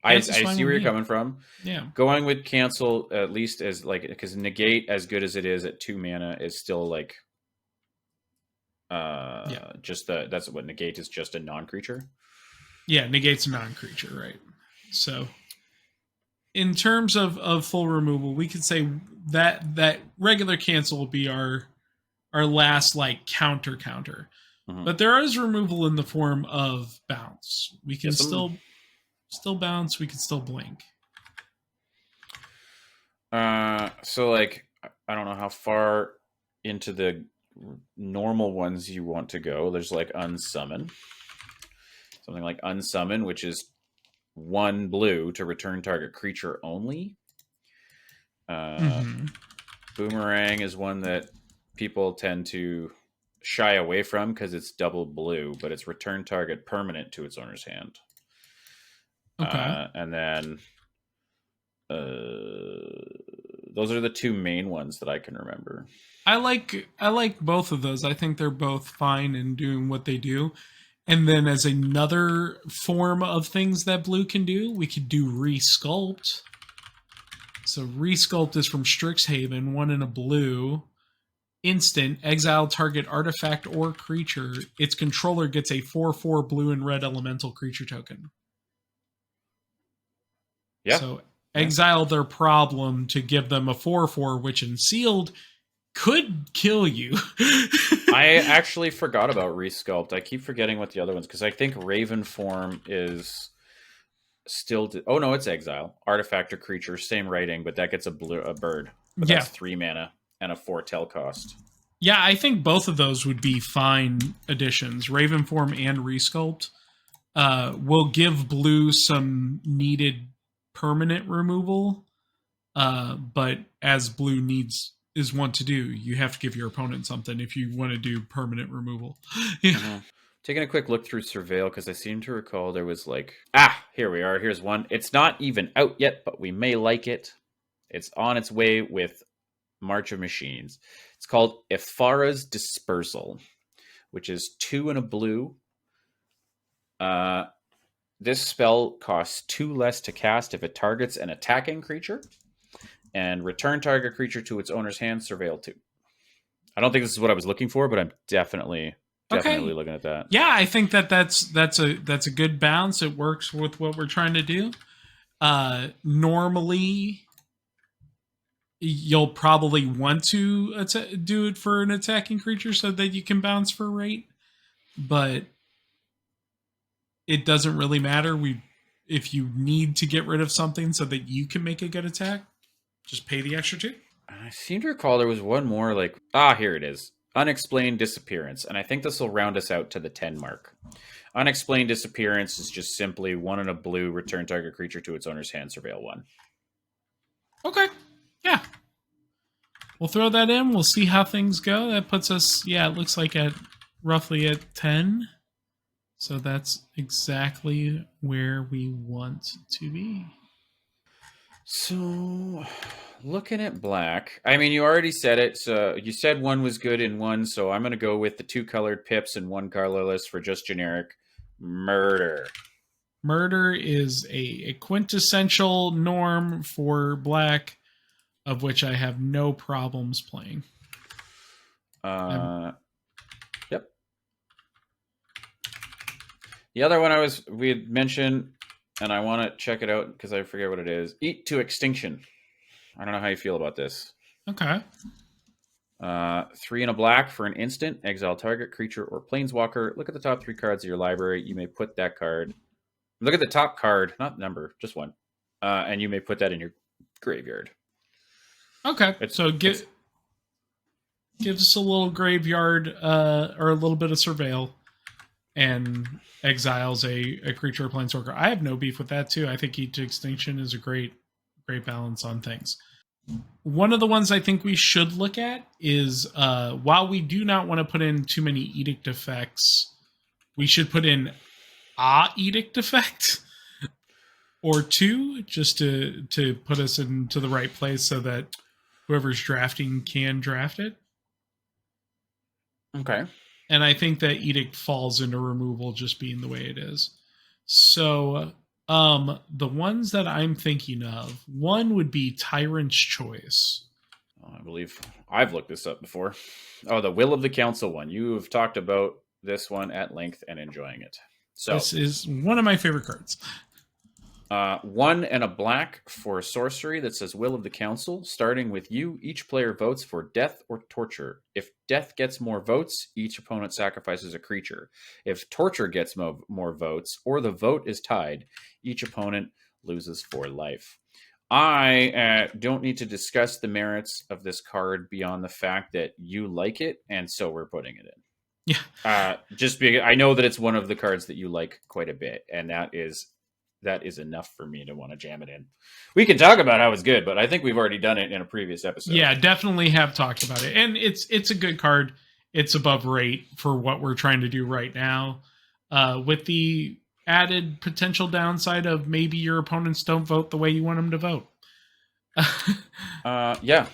I see where you're coming from. Yeah, going with cancel at least as like, because negate, as good as it is at 2 mana, is still like just that's what negate is, just a non-creature. Yeah, negate's a non-creature, right? So in terms of full removal, we could say that regular cancel will be our last like counter. But there is removal in the form of bounce. We can still bounce, we can still blink. So like, I don't know how far into the normal ones you want to go. There's like unsummon. Something like unsummon, which is 1 blue to return target creature only. Boomerang is one that people tend to shy away from because it's double blue, but it's return target permanent to its owner's hand. Okay. And then those are the 2 main ones that I can remember. I like both of those. I think they're both fine in doing what they do. And then as another form of things that blue can do, we could do Resculpt. So Resculpt is from Strixhaven, 1 in a blue. Instant, exile target artifact or creature. Its controller gets a 4/4 blue and red elemental creature token. Yeah. So exile their problem to give them a 4/4, which in sealed could kill you. I actually forgot about Resculpt. I keep forgetting what the other ones, because I think Raven Form is still. Oh no, it's exile artifact or creature, same rating, but that gets a bird. But that's 3 mana and a 4 tel cost. Yeah, I think both of those would be fine additions. Raven Form and Resculpt will give blue some needed permanent removal, but as blue is want to do, you have to give your opponent something if you want to do permanent removal. Taking a quick look through Surveil, because I seem to recall there was like, here we are. Here's one. It's not even out yet, but we may like it. It's on its way with March of Machines. It's called Ephara's Dispersal, which is 2 and a blue. This spell costs 2 less to cast if it targets an attacking creature, and return target creature to its owner's hand, Surveil 2. I don't think this is what I was looking for, but I'm definitely looking at that. Yeah, I think that's a good balance. It works with what we're trying to do. Normally, you'll probably want to do it for an attacking creature so that you can bounce for rate, but it doesn't really matter. If you need to get rid of something so that you can make a good attack, just pay the extra 2. I seem to recall there was one more, like, here it is. Unexplained Disappearance. And I think this will round us out to the 10 mark. Unexplained Disappearance is just simply 1 in a blue, return target creature to its owner's hand, Surveil 1. Okay. Yeah. We'll throw that in. We'll see how things go. That puts us, it looks like roughly at 10. So that's exactly where we want to be. So, looking at black, I mean, you already said it. So you said one was good in one. So I'm going to go with the 2 colored pips and 1 colorless for just generic murder. Murder is a quintessential norm for black, of which I have no problems playing. Yep. The other one we had mentioned, and I want to check it out because I forget what it is. Eat to Extinction. I don't know how you feel about this. Okay. 3 and a black for an instant. Exile target creature or planeswalker. Look at the top 3 cards of your library. You may put that card. Look at the top card, not number, just one, and you may put that in your graveyard. Okay. So gives us a little graveyard or a little bit of surveil, and exiles a creature or planeswalker. I have no beef with that too. I think Eat to Extinction is a great balance on things. One of the ones I think we should look at is while we do not want to put in too many edict effects, we should put in a edict effect or 2 just to put us into the right place so that whoever's drafting can draft it. Okay. And I think that edict falls into removal just being the way it is. So the ones that I'm thinking of, one would be Tyrant's Choice. I believe I've looked this up before. Oh, the Will of the Council one. You've talked about this one at length and enjoying it. So this is one of my favorite cards. 1 and a black for a sorcery that says Will of the Council. Starting with you, each player votes for death or torture. If death gets more votes, each opponent sacrifices a creature. If torture gets more votes, or the vote is tied, each opponent loses 4 life. I don't need to discuss the merits of this card beyond the fact that you like it, and so we're putting it in. Yeah. Just because I know that it's one of the cards that you like quite a bit, and that is enough for me to want to jam it in. We can talk about how it's good, but I think we've already done it in a previous episode. Yeah, definitely have talked about it. And it's a good card. It's above rate for what we're trying to do right now. With the added potential downside of maybe your opponents don't vote the way you want them to vote. Yeah.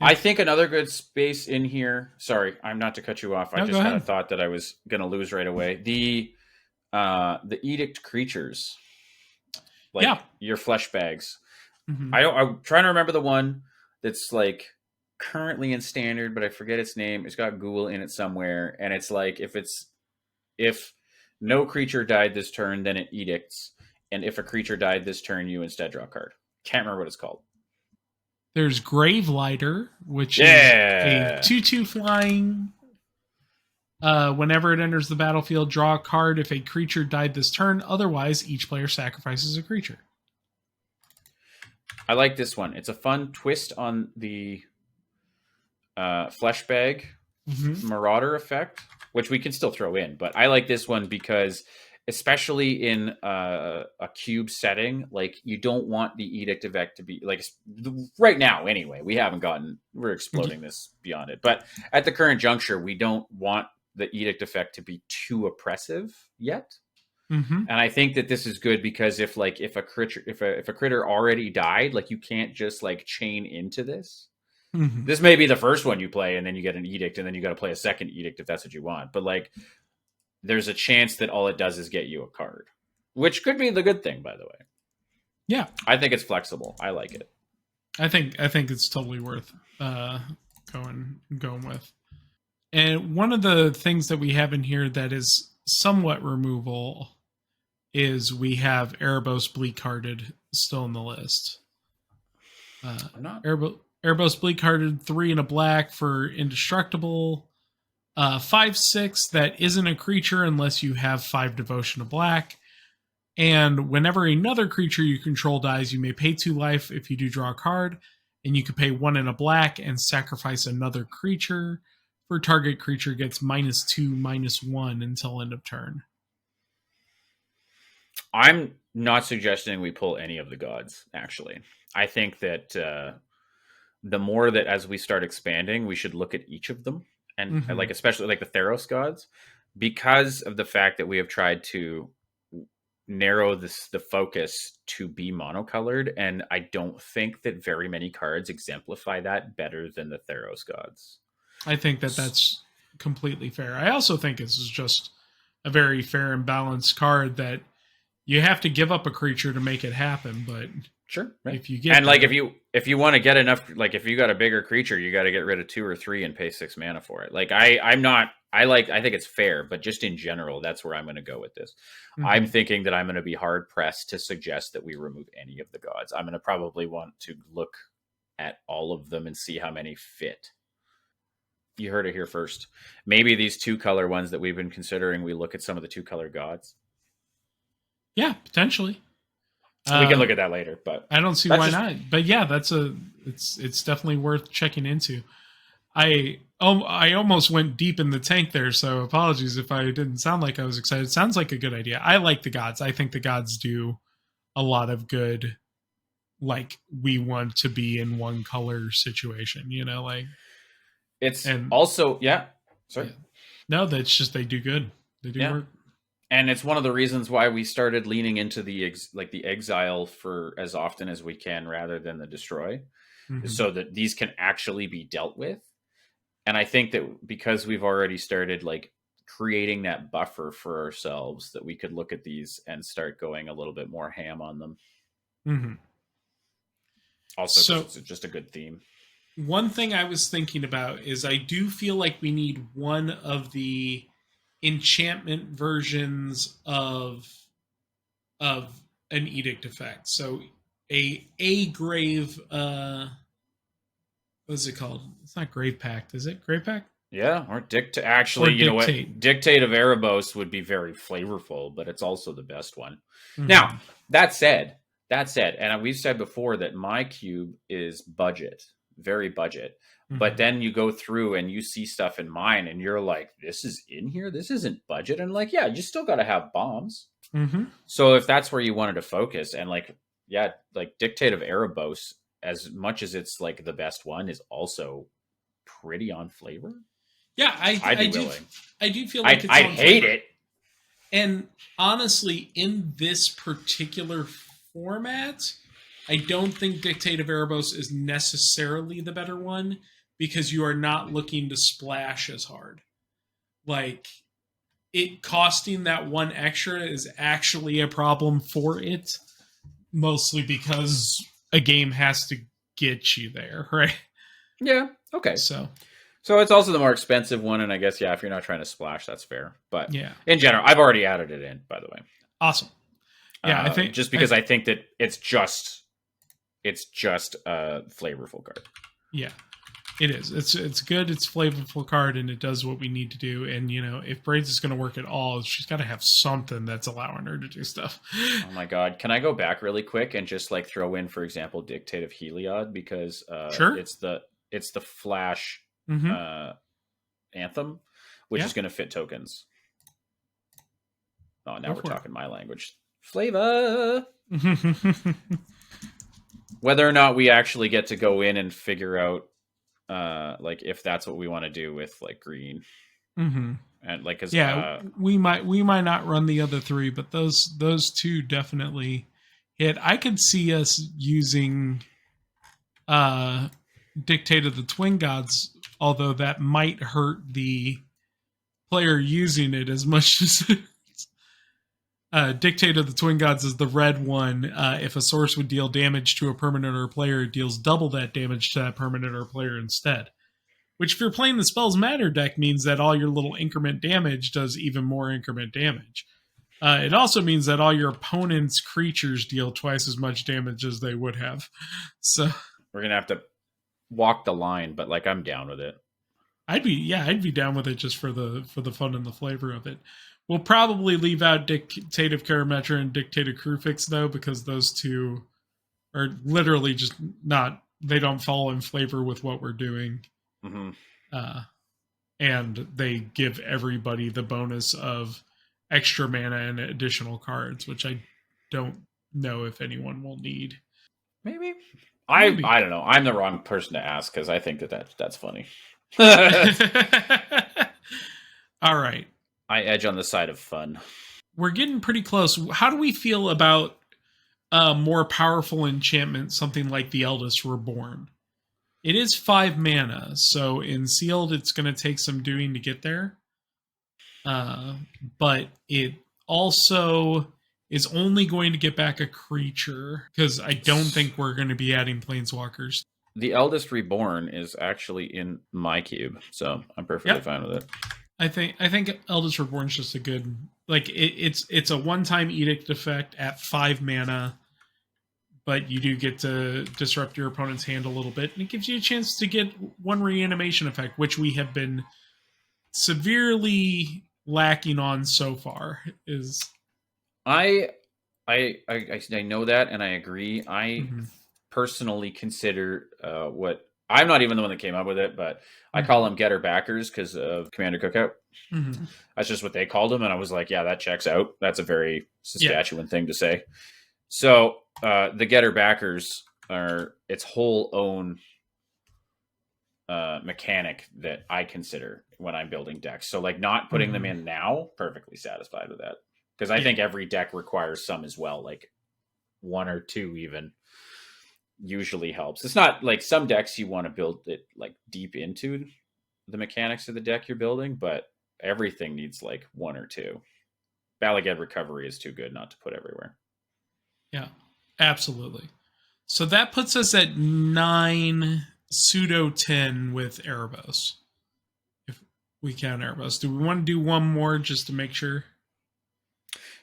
I think another good space in here. Sorry, I'm not to cut you off. I just had a thought that I was going to lose right away. The Edict creatures, like your flesh bags. Mm-hmm. I'm trying to remember the one that's like currently in standard, but I forget its name. It's got Ghoul in it somewhere, and it's like if no creature died this turn, then it edicts, and if a creature died this turn, you instead draw a card. Can't remember what it's called. There's Gravelighter, which is a 2/2 flying. Whenever it enters the battlefield, draw a card if a creature died this turn. Otherwise, each player sacrifices a creature. I like this one. It's a fun twist on the flesh bag marauder effect, which we can still throw in. But I like this one because, especially in a cube setting, like you don't want the edict effect to be like right now. Anyway, we're exploding this beyond it. But at the current juncture, we don't want the edict effect to be too oppressive yet. Mm-hmm. And I think that this is good because if a critter already died, like you can't just like chain into this. Mm-hmm. This may be the first one you play, and then you get an edict, and then you got to play a second edict if that's what you want. But like, there's a chance that all it does is get you a card, which could be the good thing, by the way. Yeah, I think it's flexible. I like it. I think it's totally worth going with. And one of the things that we have in here that is somewhat removal is we have Erebos Bleak-Hearted still in the list. I'm not. Erebos Bleak-Hearted, 3 and a black for indestructible. 5/6 that isn't a creature unless you have 5 devotion to black. And whenever another creature you control dies, you may pay 2 life if you do draw a card. And you can pay 1 and a black and sacrifice another creature. For target creature gets -2/-1 until end of turn. I'm not suggesting we pull any of the gods, actually. I think that the more that as we start expanding, we should look at each of them. And like especially like the Theros gods, because of the fact that we have tried to narrow the focus to be monocolored, and I don't think that very many cards exemplify that better than the Theros gods. I think that that's completely fair. I also think this is just a very fair and balanced card that you have to give up a creature to make it happen, but Sure. Right. if you get and like there- if you want to get enough, like if you got a bigger creature, you got to get rid of 2 or 3 and pay 6 mana for it. Like I think it's fair, but just in general, that's where I'm going to go with this. Mhm. I'm thinking that I'm going to be hard pressed to suggest that we remove any of the gods. I'm going to probably want to look at all of them and see how many fit. You heard it here first. Maybe these 2 color ones that we've been considering, we look at some of the 2 color gods. Yeah, potentially. We can look at that later, but I don't see why not. But yeah, it's definitely worth checking into. I almost went deep in the tank there, so apologies if I didn't sound like I was excited. It sounds like a good idea. I like the gods. I think the gods do a lot of good. Like, we want to be in one color situation, like it's and also sorry. Yeah. No, that's just they do good. They do work. And it's one of the reasons why we started leaning into the exile for as often as we can rather than the destroy, so that these can actually be dealt with. And I think that because we've already started like creating that buffer for ourselves, that we could look at these and start going a little bit more ham on them. Mm-hmm. Also, so, it's just a good theme. One thing I was thinking about is I do feel like we need one of the enchantment versions of an edict effect. So a grave what is it called? It's not Grave Pact, is it? Grave Pact? Yeah, or actually, you know what? Dictate of Erebos would be very flavorful, but it's also the best one. Mm-hmm. Now, that said, and we've said before that my cube is budget, very budget. Mm-hmm. But then you go through and you see stuff in mine and you're like, this is in here? This isn't budget. And like, yeah, you still got to have bombs. Mm-hmm. So if that's where you wanted to focus, and like, yeah, like Dictate of Erebos, as much as it's like the best one, is also pretty on flavor. Yeah, I do feel like I'd hate it. And honestly, in this particular format, I don't think Dictate of Erebos is necessarily the better one, because you are not looking to splash as hard. Like, it costing that 1 extra is actually a problem for it, mostly because a game has to get you there, right? Yeah, okay. So it's also the more expensive one, and I guess, yeah, if you're not trying to splash, that's fair. But yeah, in general, I've already added it in, by the way. Awesome. Yeah, I think just because I think that it's just a flavorful card. Yeah, it is. It's good. It's a flavorful card, and it does what we need to do. And if Braids is going to work at all, she's got to have something that's allowing her to do stuff. Oh my god! Can I go back really quick and just like throw in, for example, Dictate of Heliod, because sure, it's the flash anthem, which is going to fit tokens. Oh, now we're talking my language. Flavor. Whether or not we actually get to go in and figure out, like, if that's what we want to do with like green, and like, cause, we might not run the other 3, but those 2 definitely hit. I could see us using Dictate of the Twin Gods, although that might hurt the player using it as much as Dictate of the Twin Gods is the red one. If a source would deal damage to a permanent or player, it deals double that damage to that permanent or player instead. Which, if you're playing the Spells Matter deck, means that all your little increment damage does even more increment damage. It also means that all your opponent's creatures deal twice as much damage as they would have. So we're gonna have to walk the line, but like, I'm down with it. I'd be down with it just for the fun and the flavor of it. We'll probably leave out Dictate of Karametra and Dictate of Kruphix, though, because those 2 are literally just not, they don't fall in flavor with what we're doing. Mm-hmm. And they give everybody the bonus of extra mana and additional cards, which I don't know if anyone will need. Maybe. I don't know. I'm the wrong person to ask, because I think that's funny. All right. I edge on the side of fun. we're getting pretty close. How do we feel about a more powerful enchantment, something like the Eldest Reborn? It is 5 mana, so in sealed, it's going to take some doing to get there. But it also is only going to get back a creature, because I don't think we're going to be adding planeswalkers. The Eldest Reborn is actually in my cube, so I'm perfectly fine with it. I think Eldest Reborn is just a good, like, it's a one-time edict effect at 5 mana, but you do get to disrupt your opponent's hand a little bit, and it gives you a chance to get one reanimation effect, which we have been severely lacking on so far. Is I know that, and I agree. I personally consider what I'm not even the one that came up with it, but I call them getter backers because of Commander Cookout. That's just what they called them, and I was like, yeah, that checks out. That's a very Saskatchewan thing to say. So the getter backers are its whole own mechanic that I consider when I'm building decks. So like not putting them in now, perfectly satisfied with that. Because I think every deck requires some as well, like 1 or 2 even usually helps. It's not like some decks you want to build it like deep into the mechanics of the deck you're building, but everything needs like 1 or 2. Bala Ged Recovery is too good not to put everywhere. Yeah, absolutely. So that puts us at 9, pseudo 10 with Erebos. If we count Erebos. Do we want to do one more just to make sure?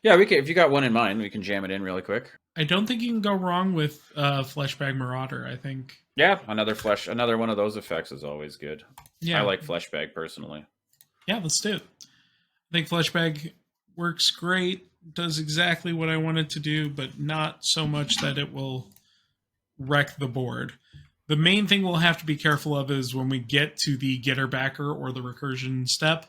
Yeah, we can. If you got one in mind, we can jam it in really quick. I don't think you can go wrong with Fleshbag Marauder, I think. Yeah, another one of those effects is always good. Yeah. I like Fleshbag personally. Yeah, let's do it. I think Fleshbag works great, does exactly what I want it to do, but not so much that it will wreck the board. The main thing we'll have to be careful of is when we get to the getter backer or the recursion step,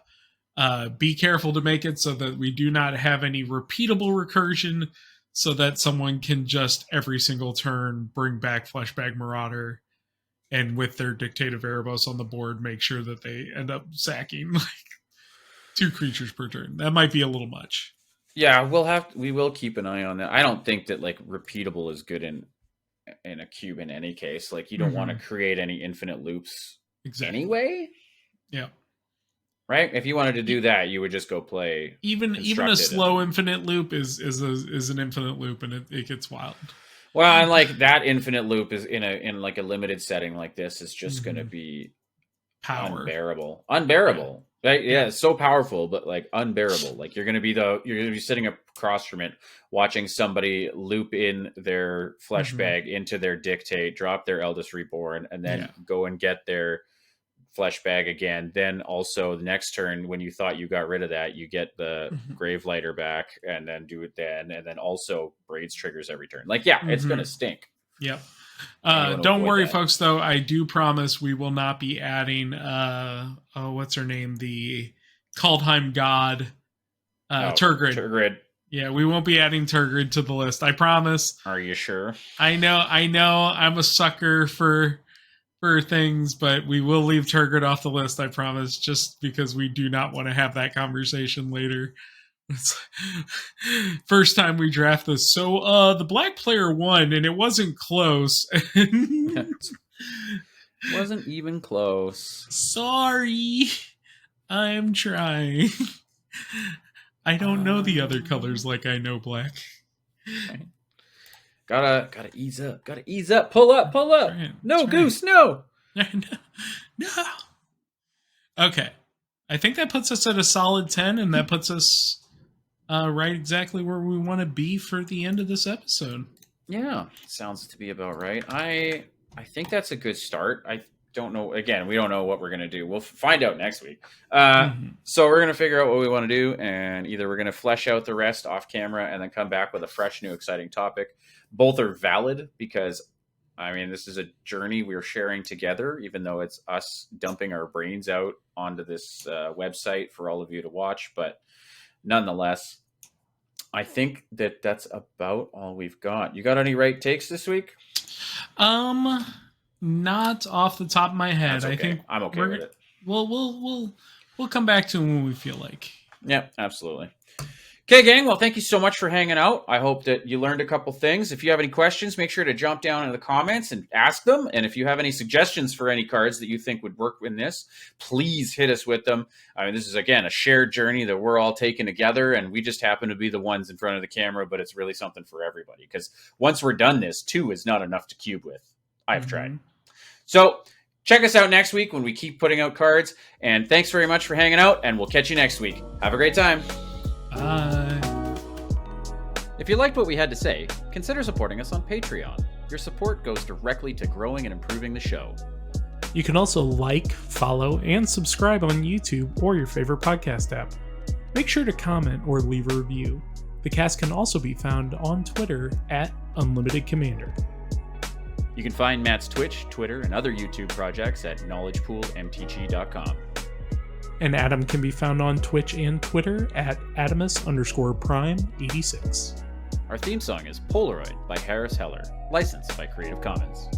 be careful to make it so that we do not have any repeatable recursion, so that someone can just every single turn bring back Fleshbag Marauder and with their Dictate of Erebos on the board make sure that they end up sacking like 2 creatures per turn. That might be a little much. Yeah, we will keep an eye on that. I don't think that like repeatable is good in a cube in any case. Like you don't want to create any infinite loops anyway. Yeah. Right? If you wanted to do that, you would just go play. Even a slow infinite loop is an infinite loop, and it gets wild. Well, and like that infinite loop is in like a limited setting like this is just going to be unbearable. Unbearable. Yeah. Right? Yeah, it's so powerful, but like unbearable. Like you're going to be sitting across from it, watching somebody loop in their Fleshbag into their Dictate, drop their Eldest Reborn, and then go and get their Fleshbag again. Then also the next turn, when you thought you got rid of that, you get the Gravelighter back, and then do it then, and then also Braids triggers every turn. Like, yeah, it's gonna stink. Yep. Don't worry, folks. Though I do promise we will not be adding. What's her name? The Kaldheim God, Turgid. Turgid. Yeah, we won't be adding Turgid to the list. I promise. Are you sure? I know. I'm a sucker for things, but we will leave Turgid off the list, I promise, just because we do not want to have that conversation later. First time we draft this. So the black player won, and it wasn't close. Wasn't even close. Sorry. I'm trying. I don't know the other colors like I know black. Right. Gotta ease up. Gotta ease up. Pull up. Right. No, Goose, no. No. Okay. I think that puts us at a solid 10, and that puts us right exactly where we want to be for the end of this episode. Yeah, sounds to be about right. I think that's a good start. I don't know. Again, we don't know what we're going to do. We'll find out next week. So we're going to figure out what we want to do, and either we're going to flesh out the rest off camera and then come back with a fresh, new, exciting topic. Both are valid because, I mean, this is a journey we're sharing together, even though it's us dumping our brains out onto this website for all of you to watch. But nonetheless, I think that that's about all we've got. You got any right takes this week? Not off the top of my head. Okay. I think I'm okay with it. We'll come back to them when we feel like. Yeah, absolutely. Okay, gang. Well, thank you so much for hanging out. I hope that you learned a couple things. If you have any questions, make sure to jump down in the comments and ask them. And if you have any suggestions for any cards that you think would work in this, please hit us with them. I mean, this is, again, a shared journey that we're all taking together, and we just happen to be the ones in front of the camera, but it's really something for everybody. Because once we're done this, 2 is not enough to cube with. I've tried. So check us out next week when we keep putting out cards. And thanks very much for hanging out, and we'll catch you next week. Have a great time. Bye. If you liked what we had to say, consider supporting us on Patreon. Your support goes directly to growing and improving the show. You can also like, follow, and subscribe on YouTube or your favorite podcast app. Make sure to comment or leave a review. The cast can also be found on Twitter at UnlimitedCommander. You can find Matt's Twitch, Twitter, and other YouTube projects at knowledgepoolmtg.com. And Adam can be found on Twitch and Twitter at Adamus_Prime86. Our theme song is Polaroid by Harris Heller, licensed by Creative Commons.